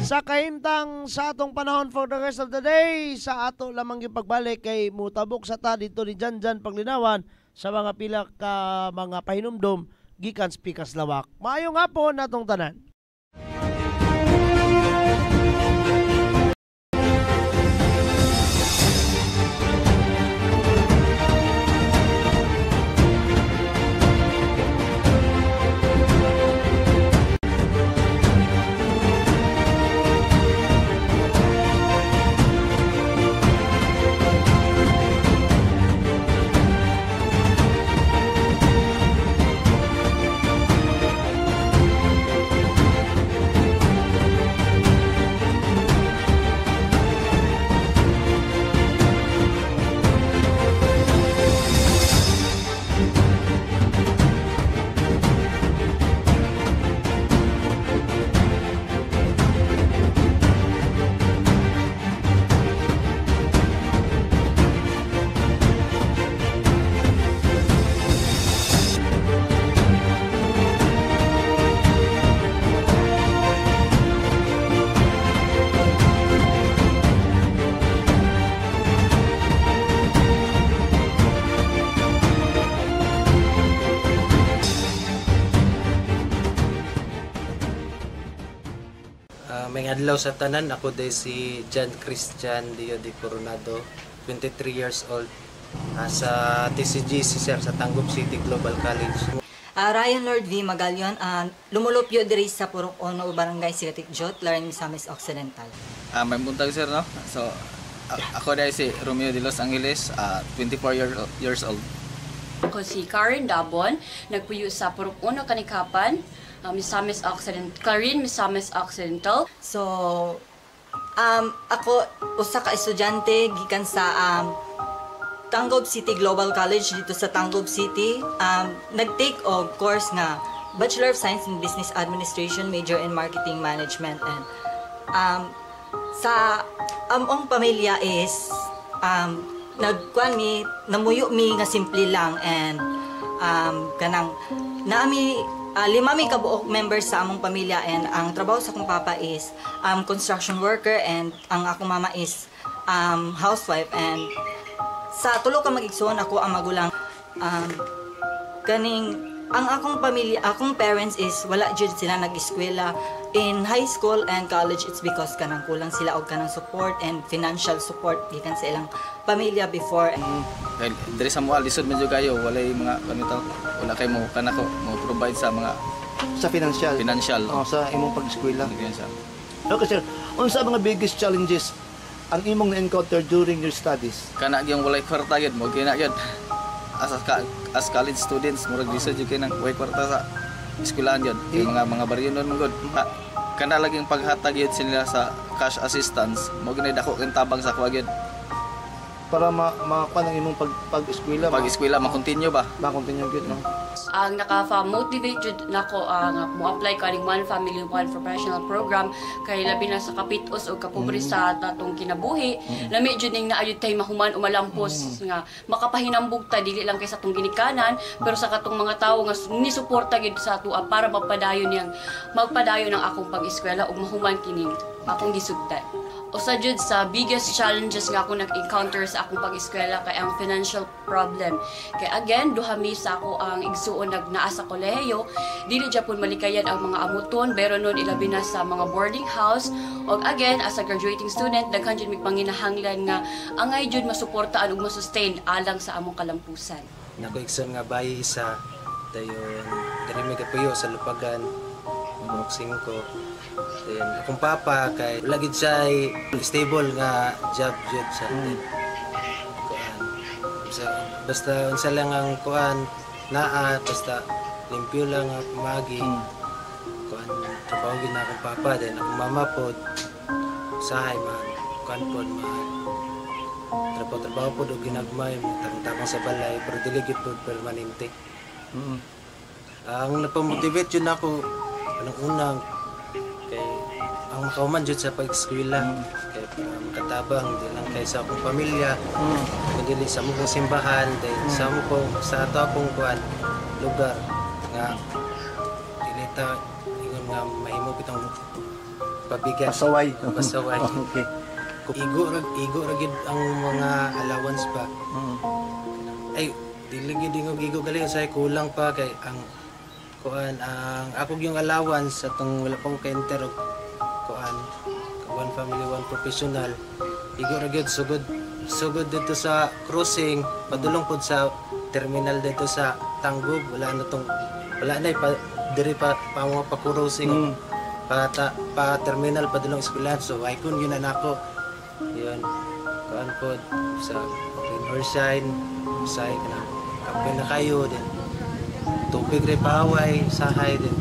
sa kahimtang sa atong panahon for the rest of the day. Sa ato lamang yung pagbalik kay mutabok sa ta dito ni Janjan Paglinawan sa mga pila ka mga pahinumdom gikan Pikas Lawak. Maayong hapon natong tanan. May adlaw sa tanan, ako day si John Christian Dio de Coronado, 23 years old, sa TCGC sir sa Tangub City Global College. Ryan Lord V. Magalyon, lumulupyo diri sa Purok Ono, Barangay Sigatik Jot, Laran Misamis Occidental. May buntag sir, no? So, ako day si Romeo de Los Angeles, 24 years old. Ako si Karen Dabon, nagpuyo sa Purok Ono, Kanikapan, Misamis Occidental, Clarin, Misamis Occidental. So, ako usa ka estudyante gikan sa Tanggob City Global College dito sa Tanggob City. Nag-take of course nga Bachelor of Science in Business Administration, major in Marketing Management. And sa among pamilya is namuyo mi nga simple lang, and kanang naami 5 mi kabuok members sa among pamilya, and ang trabaho sa akong papa is construction worker, and ang akong mama is housewife. And sa tulo ka mag-igsoon ako ang magulang, ang akong pamilya, akong parents is wala jud sila nag-eskwela in high school and college. It's because kanang kulang sila og kanang support and financial support gikan sa ilang pamilya before. Dahil diri sa moal lisod medyo kayo walay mga kanito, wala kay mo kanako mo provide sa mga sa financial sa imong pag-eskwela. Okay sir, unsa mga biggest challenges ang imong na-encounter during your studies? Kana gyung walay kwarta gyud mo kina gyud as college students murag disa jud kay nang way kwarta sa eskwelahan gyud kay mga baryonon mo gud kana laging paghatag gyud sila sa cash assistance mo ginay dako kang tabang sa kuha gyud para makuha ng imong pag-eskwela ma-continue ba ma-continue gyud no. Ang naka-motivate jud nako nga mo-apply kaning One Family One Professional Program kay labi na sa kapitos o kapobre sa tatong kinabuhi. Lami jud ning naayod tay mahuman o malampos nga makapahinambog ta dili lang kay sa atong ginikanan pero sa katong mga tawo nga ni suporta gid sa atoa para magpadayon ng akong pag-eskwela ug mahuman kining akong gisugdan. Usa jud sa biggest challenges nga ako nag-encounter sa akong pag-eskwela kay ang financial problem. Kay again, duha mi sa ako ang igsuon naa sa kolehiyo, dili gyapon malikayan ang mga amuton, pero nun ilabi na sa mga boarding house. Og again, as a graduating student, daghan jud mi panginahanglan nga angay jud masuportaan ug masustain alang sa among kalampusan. Nako igsoon nga bayi isa dayon diri mi kapuyo sa Lupagan, boxing ko. Then akong papa kay lagi siya stable nga job jud sa basta unsa lang ang kuan naa basta limpyo lang ang pamagi kuan trabaho gid na akong papa then akong mama pod sahay man kuan pod trabaho pod og ginagmay tabang sa balay pero dili gid pod permanente. Ang napamotivate jud nako anong unang kay ang makauman jud sa pag-eskwela kay makatabang di lang kay sa akong pamilya kundi sa among simbahan sa among sa ato akong kuan lugar nga dinita ingon nga mahimo kitang pabigat pasaway okay. Igo ra gid ang mga allowance pa ay dili gid igo gali say kulang pa kay ang kuan ang ako yung allowance sa tong wala pa ko ka-enter og kuan One Family One Professional igo ra gyud sugod dito sa crossing padulong pod sa terminal dito sa Tanggob wala na diri pa mga pa-crossing pa terminal padulong eskwelahan so ay kun yun na nako yun kuan pod sa Riverside say kana kapay na kayo din tubig rin paway, sahay din.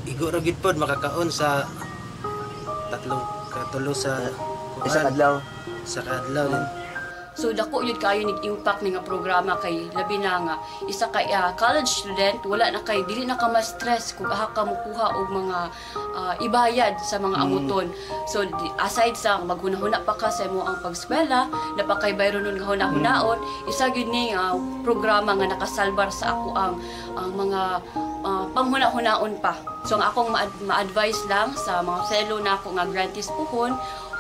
Igo ra gid pod makakaon sa katulo sa isang adlaw din. So dako yun kayo nag-impact nga programa kay labi na nga isa ka college student wala na kay dili na ka ma-stress kung aha ka mukuha og mga ibayad sa mga amuton. So aside sa maghunahuna pa ka sa imo ang pag-eskwela napakay bayron nun nga hunahunahon isa gyud ni programa nga nakasalbar sa ako ang mga panghuna-hunaon pa. So ang akong ma-advise lang sa mga fellow na ako nga grantees puhon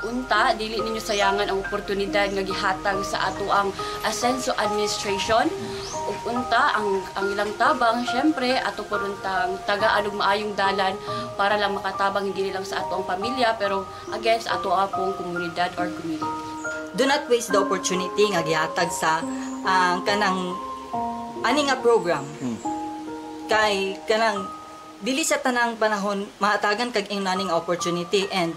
unta dili ninyo sayangan ang oportunidad nga gihatag sa ato ang Asenso Administration ug unta ang ilang tabang syempre ato po untang tagaan og maayong dalan para lang makatabang hindi lang sa ato ang pamilya pero again sa ato apong komunidad or community. Do not waste the opportunity nga gihatag sa kanang ani nga program. Kay kanang dili sa tanang panahon mahatagan kag ingnaning opportunity and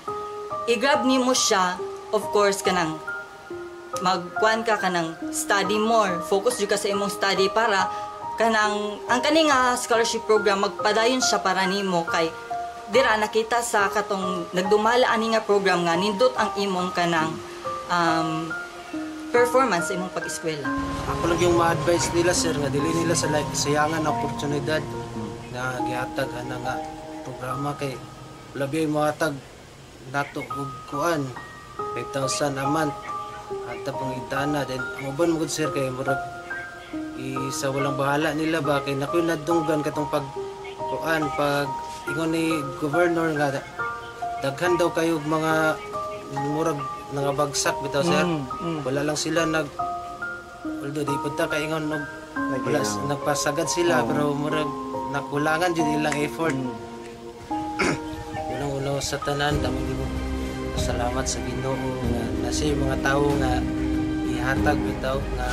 i-grab nimo siya, of course, kanang magkuan ka kanang study more. Focus jud ka sa imong study para kanang ang kaning scholarship program magpadayon siya para nimo kay dira nakita sa katong nagdumala ani nga program nga nindot ang imong kanang performance sa imong pag-eskwela. Ako lang yung ma-advise nila sir nga dili nila sa sayangan na oportunidad nga gihatag ana nga programa kay labi mohatag nato og kuan 5,000 a month at pangitana then uban mo gud sir kay murag isa walang bahala nila ba kay nakoy nadunggan katong pag kuan pag ingon ni governor nga daghan daw kayo mga murag nangabagsak bitaw sir. Wala lang sila although di punta kay ingon wala nagpasagad sila pero murag nakulangan jud ilang effort. Unang-una sa tanan damo nimo salamat sa Ginoo nga nasa mga tawo nga ihatag bitaw nga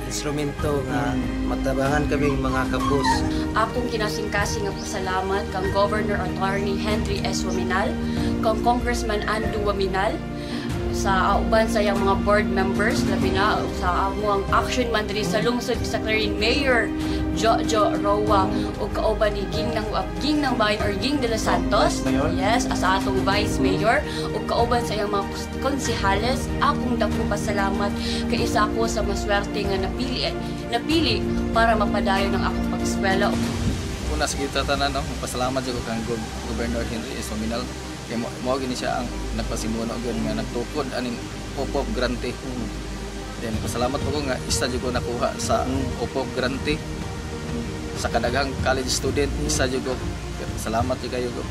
instrumento nga matabangan kami mga kapos. Akong kinasingkasing nga pasalamat kang Governor Attorney Henry S. Waminal, kang Congressman Andu Waminal, sa uban sa iyang mga board members, labi na sa amuang action man diri sa lungsod sa Clarin, Mayor Jojo Roa ug kauban ni Ging ng Bayan or Ging de los Santos, yes, as atong Vice Mayor ug kauban sa iyang mga konsehales. Akong dako pasalamat kay isa ako sa maswerte nga napili para mapadayon ang akong pag-eskwela. Una sa kita tanan pasalamat jud ko kang Governor Henry S. Waminal. Kaya mo gini siya ang nagpasimuno gyud nga nagtukod aning OPOP grante. Then pasalamat po ko nga isa jud ko nakuha sa OPOP grante. Sa kadaghang college student isa jud ko. Salamat jud kayo ko.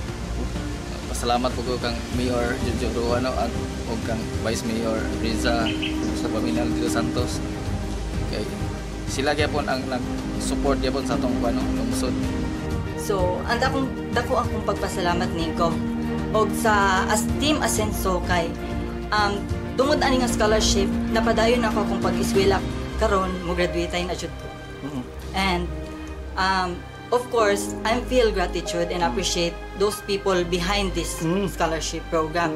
Pasalamat po ko kang Mayor Jojo Roano at og kang Vice Mayor Riza sa Waminal de los Santos. Kay sila gyapon ang nag-support gyapon sa atong lungsod. So, dako akong pagpasalamat ni Gov og sa Team Asenso kay tungod ani nga scholarship napadayon ako akong pag-eskwela karon mo graduate na jud ko. And of course I feel gratitude and appreciate those people behind this scholarship program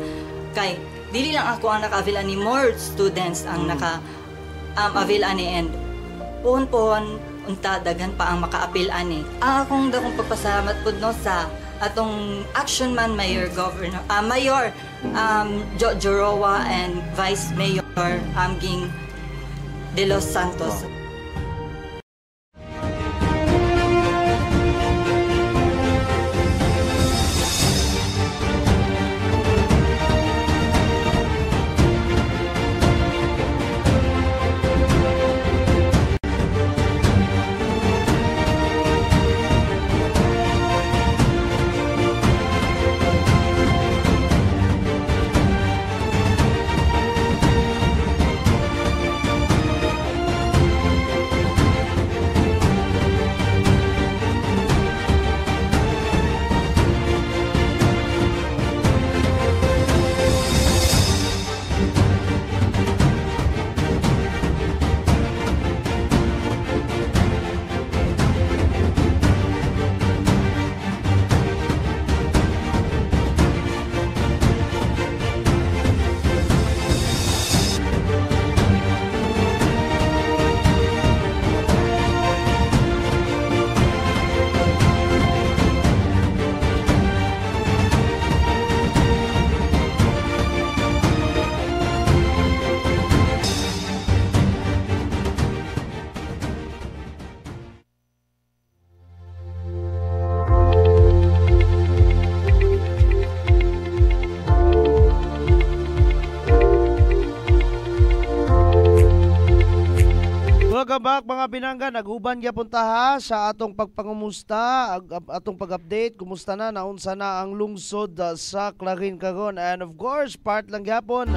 kay dili lang ako ang naka-avail ani, more students ang naka-avail ani and pohon unta daghan pa ang maka-appeal ani. Akong dakong pagpasalamat pud no sa atong action man Mayor Jojo Roa and Vice Mayor Ging de los Santos. Welcome back mga binangga, naghuban gyapon ta ha sa atong pagpangumusta, atong pag-update kumusta na naunsa na ang lungsod sa Clarin karon, and of course part lang gyapon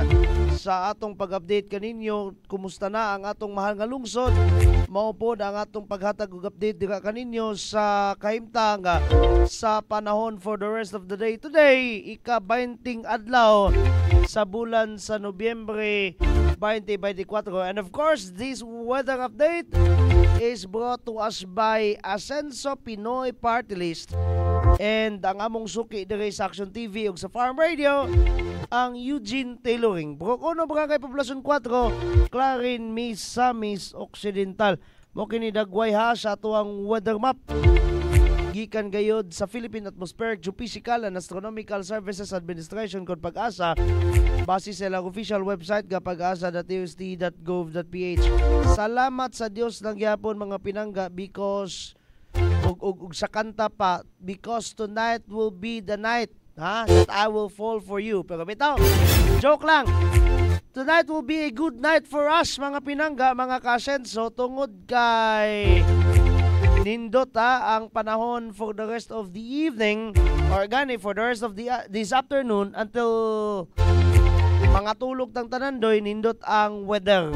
sa atong pag-update kaninyo kumusta na ang atong mahal nga lungsod. Mao pod ang atong paghatag og update dira kaninyo sa kahimtang sa panahon for the rest of the day today, ika-20 adlaw sa bulan sa Nobyembre 2024. And of course, this weather update is brought to us by Asenso Pinoy Party List and ang among suki dire sa Action TV ug sa Farm Radio, ang Eugene Tailoring. Brocono, Barangay Poblacion 4, Clarin, Misamis Occidental. Mo kini dagway ha sa atuang weather map. Gikan gayod sa Philippine Atmospheric, Geophysical and Astronomical Services Administration kon Pag-asa base sa ilang official website nga pag-asa.tust.gov.ph. Salamat sa Dios lang gyapon mga pinangga because ug sa kanta pa, because tonight will be the night that I will fall for you. Pero bitaw, joke lang. Tonight will be a good night for us mga pinangga, mga kasenso, tungod kay nindot ang panahon for the rest of the evening or gani for the rest of this afternoon until mga tulog ng tanandoy, nindot ang weather.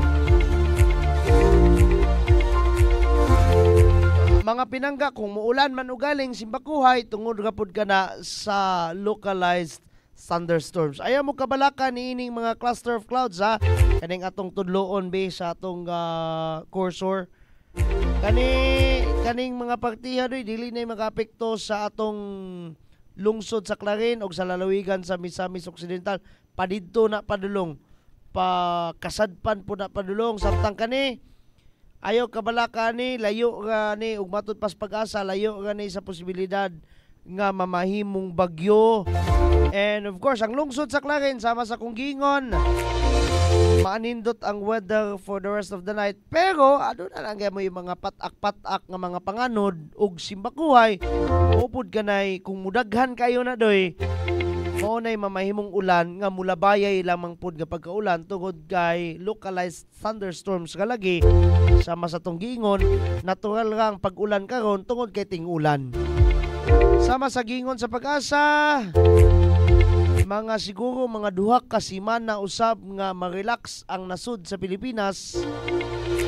Mga pinangga, kung muulan man ugaling simbakuhay, tungod rapod ka na sa localized thunderstorms. Ayaw mo kabalaka ni ining mga cluster of clouds kaning atong tudloon sa atong cursor. Kaning mga partiha dili na makaapekto sa atong lungsod sa Clarin o sa lalawigan sa Misamis Occidental. Padidto na padulong, kasadpan po na padulong. Samtang kani ayaw kabalaka ni layo ni ug matud pas pag-asa, layo ni sa posibilidad nga mamahimong bagyo. And of course, ang lungsod sa Clarin sama sa Kunggingon, maanindot ang weather for the rest of the night. Pero ano na lang mo yung mga patak-patak nga mga panganod ug simbakuhay, upod kanay kung mudaghan kayo na doy, mao nay mamahimong ulan nga mulabayay lamang pud nga pagkaulan tungod kay localized thunderstorms kalagi sama sa Tunggingon. Natural nga ang pag-ulan karon tungod kay ting-ulan. Sama sa gingon sa pag-asa, mga siguro mga duha ka semana usab nga ma-relax ang nasud sa Pilipinas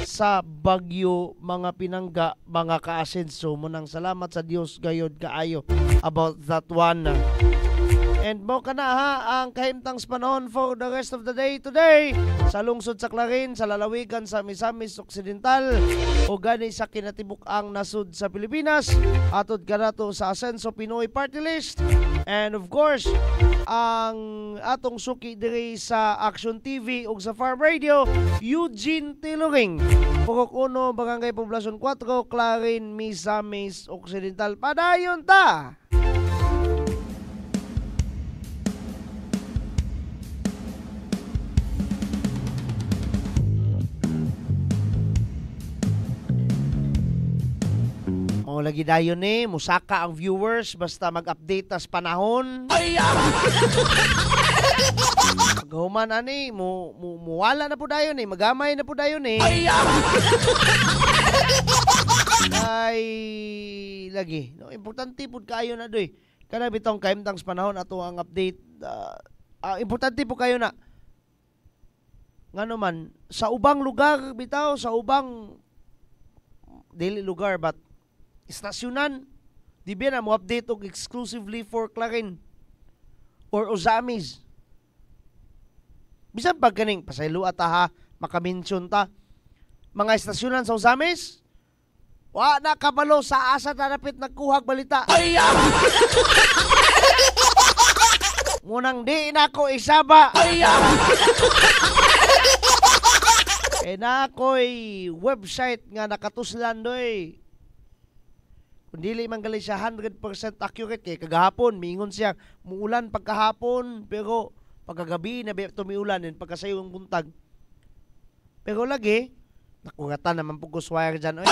sa bagyo mga pinangga, mga kaasenso. Munang salamat sa Dios gayod kaayo about that one. And mo ka na ang kahimtang panahon for the rest of the day today sa lungsod sa Clarin, sa lalawigan sa Misamis Occidental o gani sa kinatibuk-ang nasud sa Pilipinas. Atod ka na to sa Asenso Pinoy Party List. And of course, ang atong suki diri sa Action TV ug sa Farm Radio, Eugene Tiluring, Purok 1, Barangay Poblacion 4, Clarin, Misamis Occidental. Padayon ta! O lagi dayon musaka ang viewers basta mag-update tas panahon. Paghuman ani muwala na po dayon magamay na po dayon Ay lagi no, importante pud kayo na doy. Kana bitong kahimtang panahon ato ang update. Importante po kayo na ngano man sa ubang lugar bitaw, sa ubang dili lugar but istasyonan, di ba na mo update og exclusively for Clarin or Ozamis. Bisan pag kaning pasaylo ata makamention ta mga istasyonan sa Ozamis, wa na kabalo sa asa tanapit nagkuhag balita. Munang di na ko isaba. Na ako'y website nga nakatuslan doy. Kung dili man gali siya 100% accurate kay kagahapon mingon siya muulan pagkahapon pero pagkagabi na tumiulan din pagkasayong buntag. Pero lagi nakungatan naman pug wire dyan.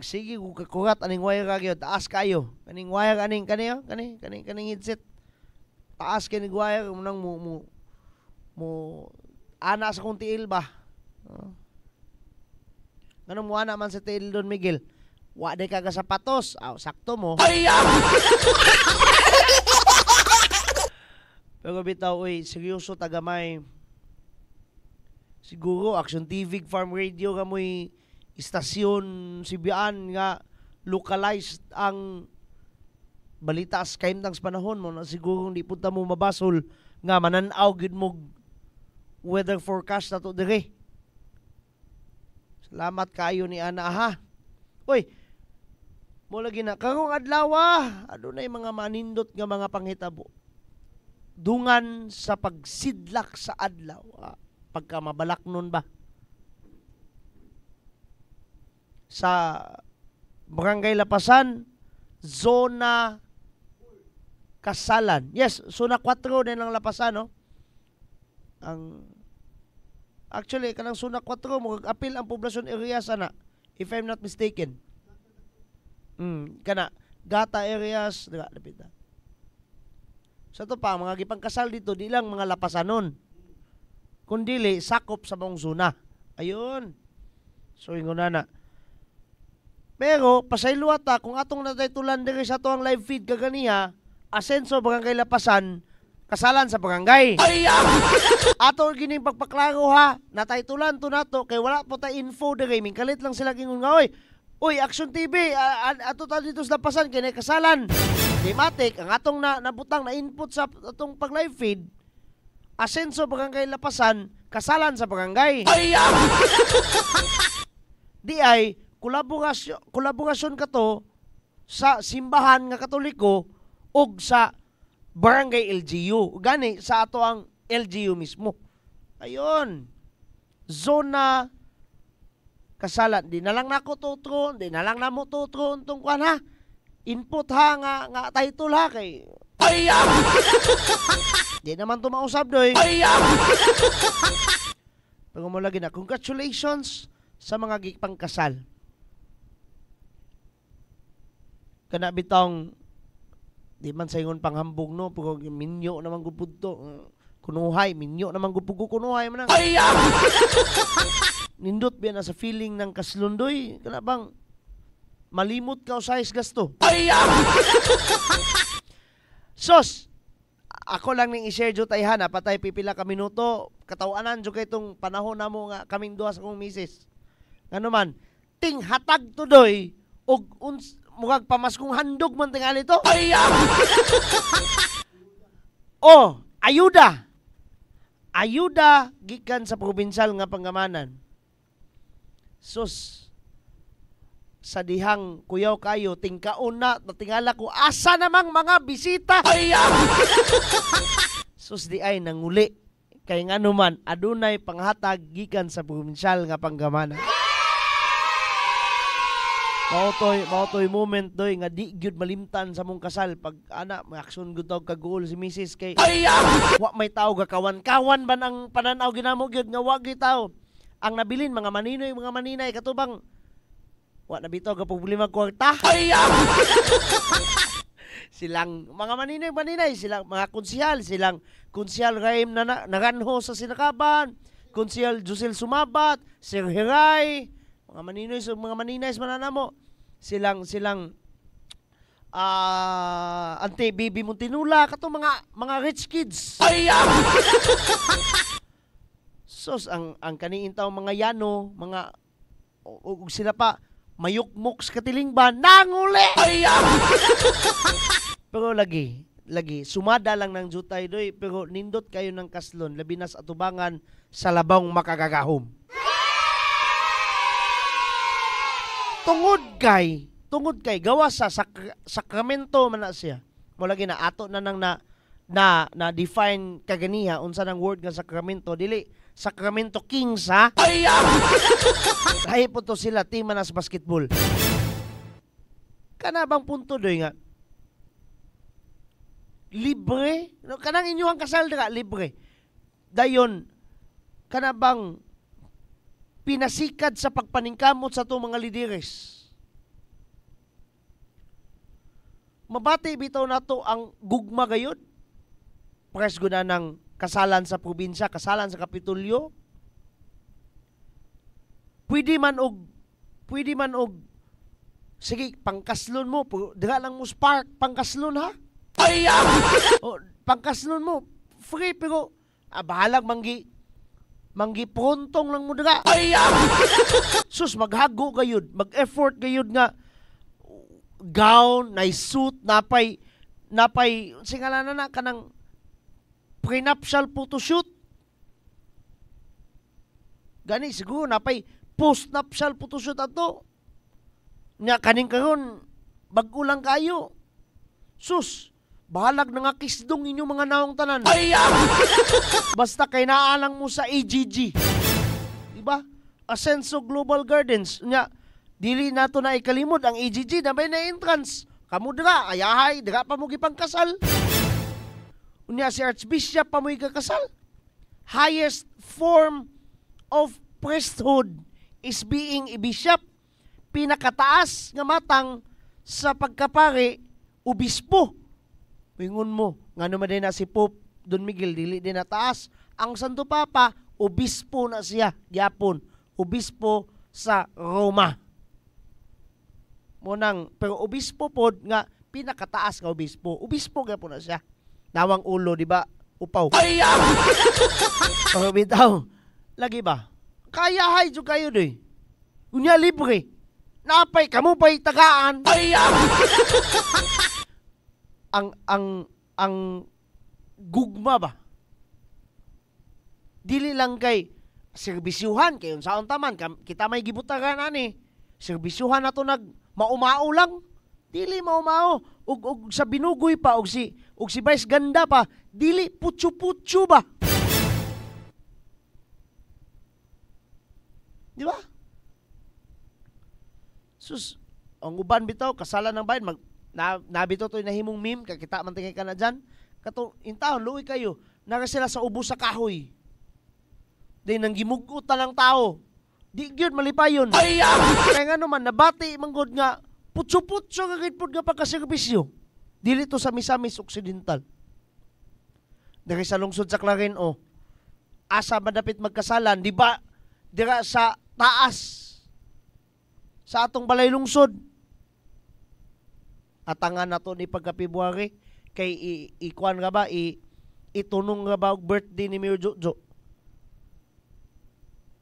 Sige kung kakurat aning wire kagyo taas kayo. Kaning wire aning kaniyo kaning headset. Taas kaning wire munang mo ana sa kung tiil ba. Ganun mo naman sa tail Don Miguel. Wa day ka sapatos. Sakto mo. Pero bitaw, seryoso tagamay. Siguro, Action TV, Farm Radio, kamoy istasyon, sibiyaan nga localized ang balita sa kahimtang panahon mo na siguro hindi punta mo mabasol nga mananaw gid mo weather forecast na to dire. Salamat kayo ni Ana Uy, mo lagi na karong adlaw adunay mga manindot nga mga panghitabo. Dungan sa pagsidlak sa adlaw. Pagka mabalak nun ba? Sa Barangay Lapasan, zona kasalan. Yes, Zona 4 din ang lapasan, no? Actually, kanang Zona 4 mo appeal ang poblasyon area sana, if I'm not mistaken. Kana Gata areas, diga dapit. Sa to pa mga gipangkasal dito di lang mga lapasanon. Kundili sakop sa buong zona. Ayun. So ingon na. Pero pasaylo ata kung atong nataytulan diri sa to ang live feed kaganiha, Asenso Barangay Lapasan, kasalan sa barangay. Ato gining pagpaklaro ha, nataytulan to nato kay wala po ta info diri, mingkalit lang sila gingon nga oy, Action TV, ato ta dito sa Lapasan kay kasalan. Di matik ang atong nabutang na input sa atong pag live feed. Asenso Barangay Lapasan, kasalan sa barangay. Di ay kolaborasyon ka to sa simbahan nga Katoliko ug sa barangay LGU. Gani sa ato ang LGU mismo. Ayun. Zona kasalan. Di na lang nako tutron, di na lang namo tutron tong kwan ha. Input ha nga title ha kay di naman to mausap doy. Pero mo lagi na, congratulations sa mga gipangkasal. Kana bitong di man sa ingon panghambog no, pero minyo naman gupud to. Kunuhay, minyo naman gupud kunuhay man. Nindot biya na sa feeling ng kaslundoy, kana bang malimot ka o size gasto. Sos, ako lang ning i-share jud tayhan, patay pipila ka minuto, katawanan jud kay itong panahon namo nga kaming duha sa kong misis. Ngano man, ting hatag tudoy og mugag pamaskong handog man tingali to. Oh, ayuda. Ayuda gikan sa probinsyal nga panggamanan. Sus, sa dihang kuyaw kayo, tingkaon na, natingala ko, asa namang mga bisita? Sus, di ay nanguli. Kaya nga naman, adunay panghatag gikan sa probinsyal nga panggamanan. Mautoy moment doy nga di gyud malimtan sa mong kasal pag ana may aksyon gud og kagool si Mrs. kay wa may tao ga kawan-kawan ba ang pananaw ginamo gyud nga wa gyud tao ang nabilin mga maninay katubang wa na bitaw ga problema kwarta. Silang mga maninay silang mga konsehal Raim na naganho sa Sinakaban, konsehal Josel Sumabat, Sir Hiray, mga maninay mananamo silang Ante Bibi Muntinula kato mga rich kids. Sos ang kaniin taw mga yano mga ug sila pa mayukmok sa katilingban nanguli. Pero lagi sumada lang ng jutay doy pero nindot kayo ng kaslon labi na sa atubangan sa labang makagagahom. Tungod kay gawa sa sakramento man na siya. Mo lagi na ato na nang na define kaganiha unsa nang word nga sakramento dili Sacramento Kings ha. Ay po to sila team na sa basketball. Kana bang punto doy nga libre kanang inyong kasal dira libre. Dayon kana bang pinasikat sa pagpaningkamot sa itong mga lideres. Mabati bitaw nato ang gugma gayud. Presgo na ng kasalan sa probinsya, kasalan sa Kapitolyo. Pwede man og sige, pangkaslon mo, dira lang mo spark, pangkaslon ha? O, pangkaslon mo, free pero bahalag manggi prontong lang mo dira. Sus, maghago gayud, mag-effort gayud nga gown, nice suit, napay singala na kanang prenuptial photoshoot. Gani siguro napay postnuptial photoshoot ato. Nya kaning karon bag-o lang kayo. Sus, bahalag na nga kisdong inyong mga naong tanan. Basta kay naalang mo sa AGG. Diba? Asenso Global Gardens. Nya, dili nato na ikalimod ang AGG na may na entrance. Kamu dira, ayahay, dira pa mo gipangkasal. Unya si Archbishop pa mo'y kakasal. Highest form of priesthood is being a bishop. Pinakataas nga matang sa pagkapari, obispo. Wingon mo, nga naman din na si Pope Don Miguel, dili din na taas. Ang Santo Papa, obispo na siya, gyapon. Obispo sa Roma. Munang, pero obispo po nga, pinakataas nga obispo. Obispo gyapon na siya. Nawang ulo, di ba? Upaw. Pero bitaw, lagi ba? Kaya hay jo kayo doy. Unya libre. Napay kamo pa'y tagaan. ang gugma ba? Dili lang kay serbisyuhan kay unsaon taman kita may gibutagan ani. Serbisyuhan nato nag maumao lang. Dili maumao ug sa binugoy pa ug si Vice Ganda pa, dili putyo-putyo ba? Di ba? Sus, ang uban bitaw kasalan ng bayan nabito to nahimong meme kay kita man tingay ka na diyan. Kato intawon luoy kayo, nara sila sa ubos sa kahoy. Day nang gimugot lang tao. Di gyud malipayon. Kaya nga naman nabati manggod nga putso-putso nga gitpod nga pagkaserbisyo. Dili to sa Misamis Occidental. Diri sa lungsod sa Clarin asa madapit magkasalan, di ba? Dira sa taas sa atong balay lungsod. Atangan nato ni pagka-February kay ikuan nga ba itunong nga ba og birthday ni Mayor Jojo.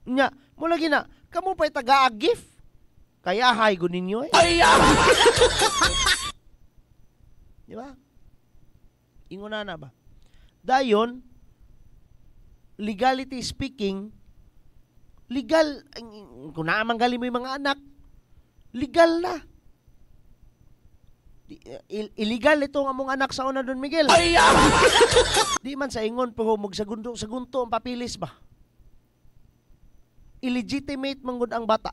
Nya, mo lagi na kamo pa'y taga-gift. Kaya hay ko ninyo eh. Di ba? Inguna na ba? Dayon, legality speaking, legal, kung naamang galing mo yung mga anak, legal na. Illegal ito ang among anak sa una Don Miguel. Di man sa ingon, pero magsagunto ang papilis ba? Illegitimate manggod ang bata.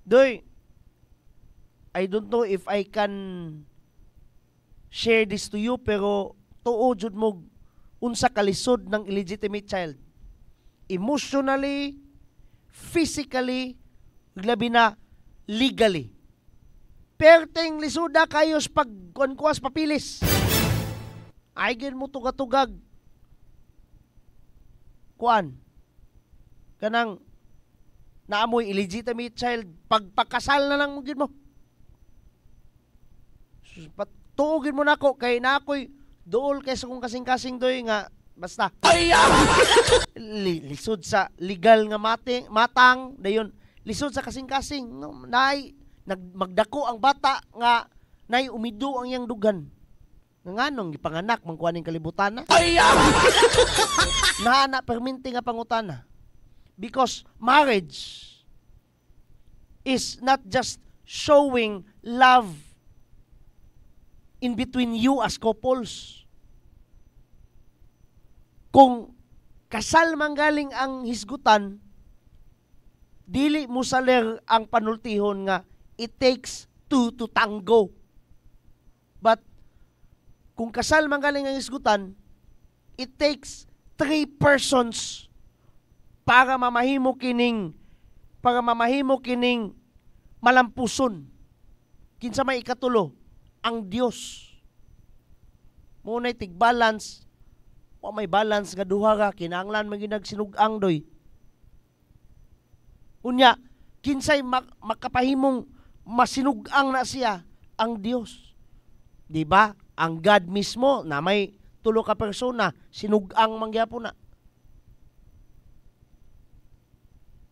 Doy, I don't know if I can share this to you, pero tuo jud mo unsa kalisod ng illegitimate child. Emotionally, physically, labi na legally. Perteng lisuda kayo sa pagkuas papilis. Ay gin mo tugatugag. Kuan. Kanang naamoy illegitimate child, pagpakasal na lang mo gid mo. Tuugin mo nako kay na ako'y dool kay sa kong kasing-kasing doy nga basta. Lisod sa legal nga matang dayon lisod sa kasing-kasing no, magdako ang bata nga nay umido ang iyang dugan. Nganong gipanganak mangkuaning kalibutan na. Naana perminti nga pangutana. Because marriage is not just showing love in between you as couples. Kung kasal manggaling ang hisgutan, dili mo saler ang panultihon nga it takes two to tango. But kung kasal manggaling ang hisgutan, it takes 3 persons para mamahimo kining malampuson. Kinsa may ikatulo, ang Dios. Muna'y tig-balance, o may balance nga duha ka, kinahanglan maginag sinugang doy. Unya, kinsay makapahimong masinugang na siya, ang Dios. Di ba? Ang God mismo na may tulo ka persona, sinugang mangyapon na.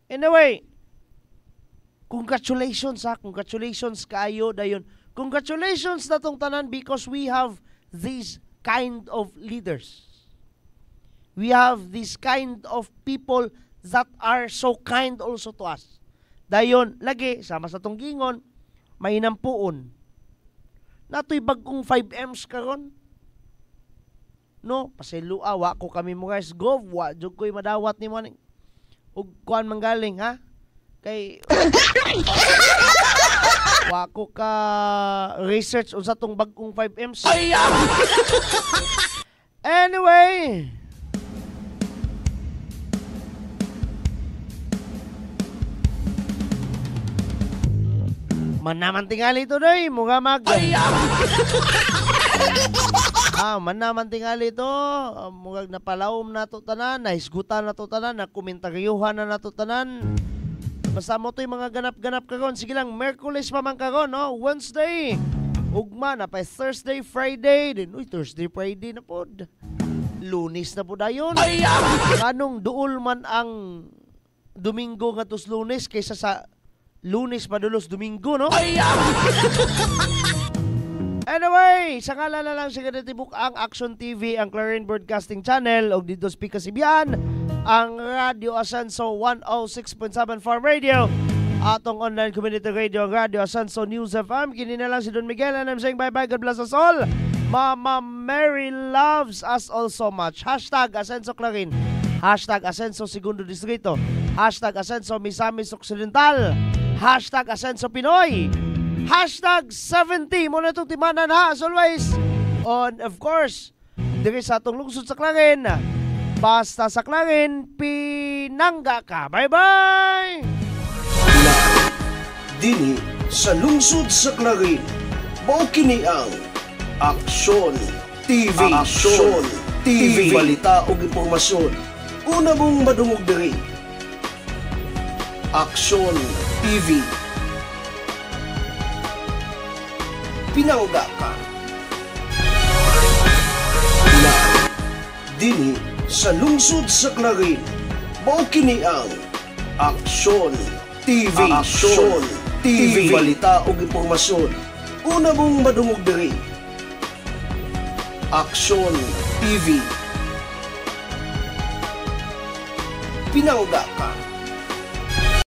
Anyway, congratulations kayo dayon. Congratulations natong tanan because we have these kind of leaders. We have this kind of people that are so kind also to us. Dayon, lagi, sama sa tong gingon, may nampuon. Nato'y bagkong 5Ms karon. No, pasilua, wa ko kami mo guys, gov, wa, jug ko'y madawat ni mo. Ug kuan manggaling, ha? Kay... Wako ka research unsa tong bagong 5Ms. Anyway, manaman tingali ito doy, mga mag. Manaman tingali ito, mugag napalawom na to tanan, nahisgutan na to tanan, nakomentaryuhan na to tanan. Basta mo to yung mga ganap-ganap karon. Sige lang, Merkulis pa man karon, no? Wednesday, ugma na pa Thursday, Friday, din Thursday, Friday na pod. Lunes na po dayon. Anong duol man ang Domingo nga tos Lunes kaysa sa Lunes madulos Domingo, no? Anyway, sa ngala na lang siya ganitibuk ang Action TV, ang Clarin Broadcasting Channel, o dito Speak Kasibian, ang Radio Asenso 106.7 Farm Radio, atong online community radio, ang Radio Asenso News FM. Kini na lang si Don Miguel, and I'm saying bye-bye, God bless us all. Mama Mary loves us all so much. Hashtag Asenso Clarin, hashtag Asenso Segundo Distrito, hashtag Asenso Misamis Occidental, hashtag Asenso Pinoy, hashtag 70 mo na itong timanan ha, as always. On, of course, diri sa atong lungsod sa Clarin, basta sa Clarin, pinangga ka. Bye-bye! Dini sa lungsod sa Clarin, mao kini ang Aksyon TV. Aksyon TV. Balita o impormasyon. Una mong madungog diri. Aksyon TV. Pinangga ka. Dini sa lungsod sa Clarin, mao kini ang Aksyon TV. Aksyon TV. Balita o impormasyon. Una mong madungog diri. Aksyon TV. Pinangga ka.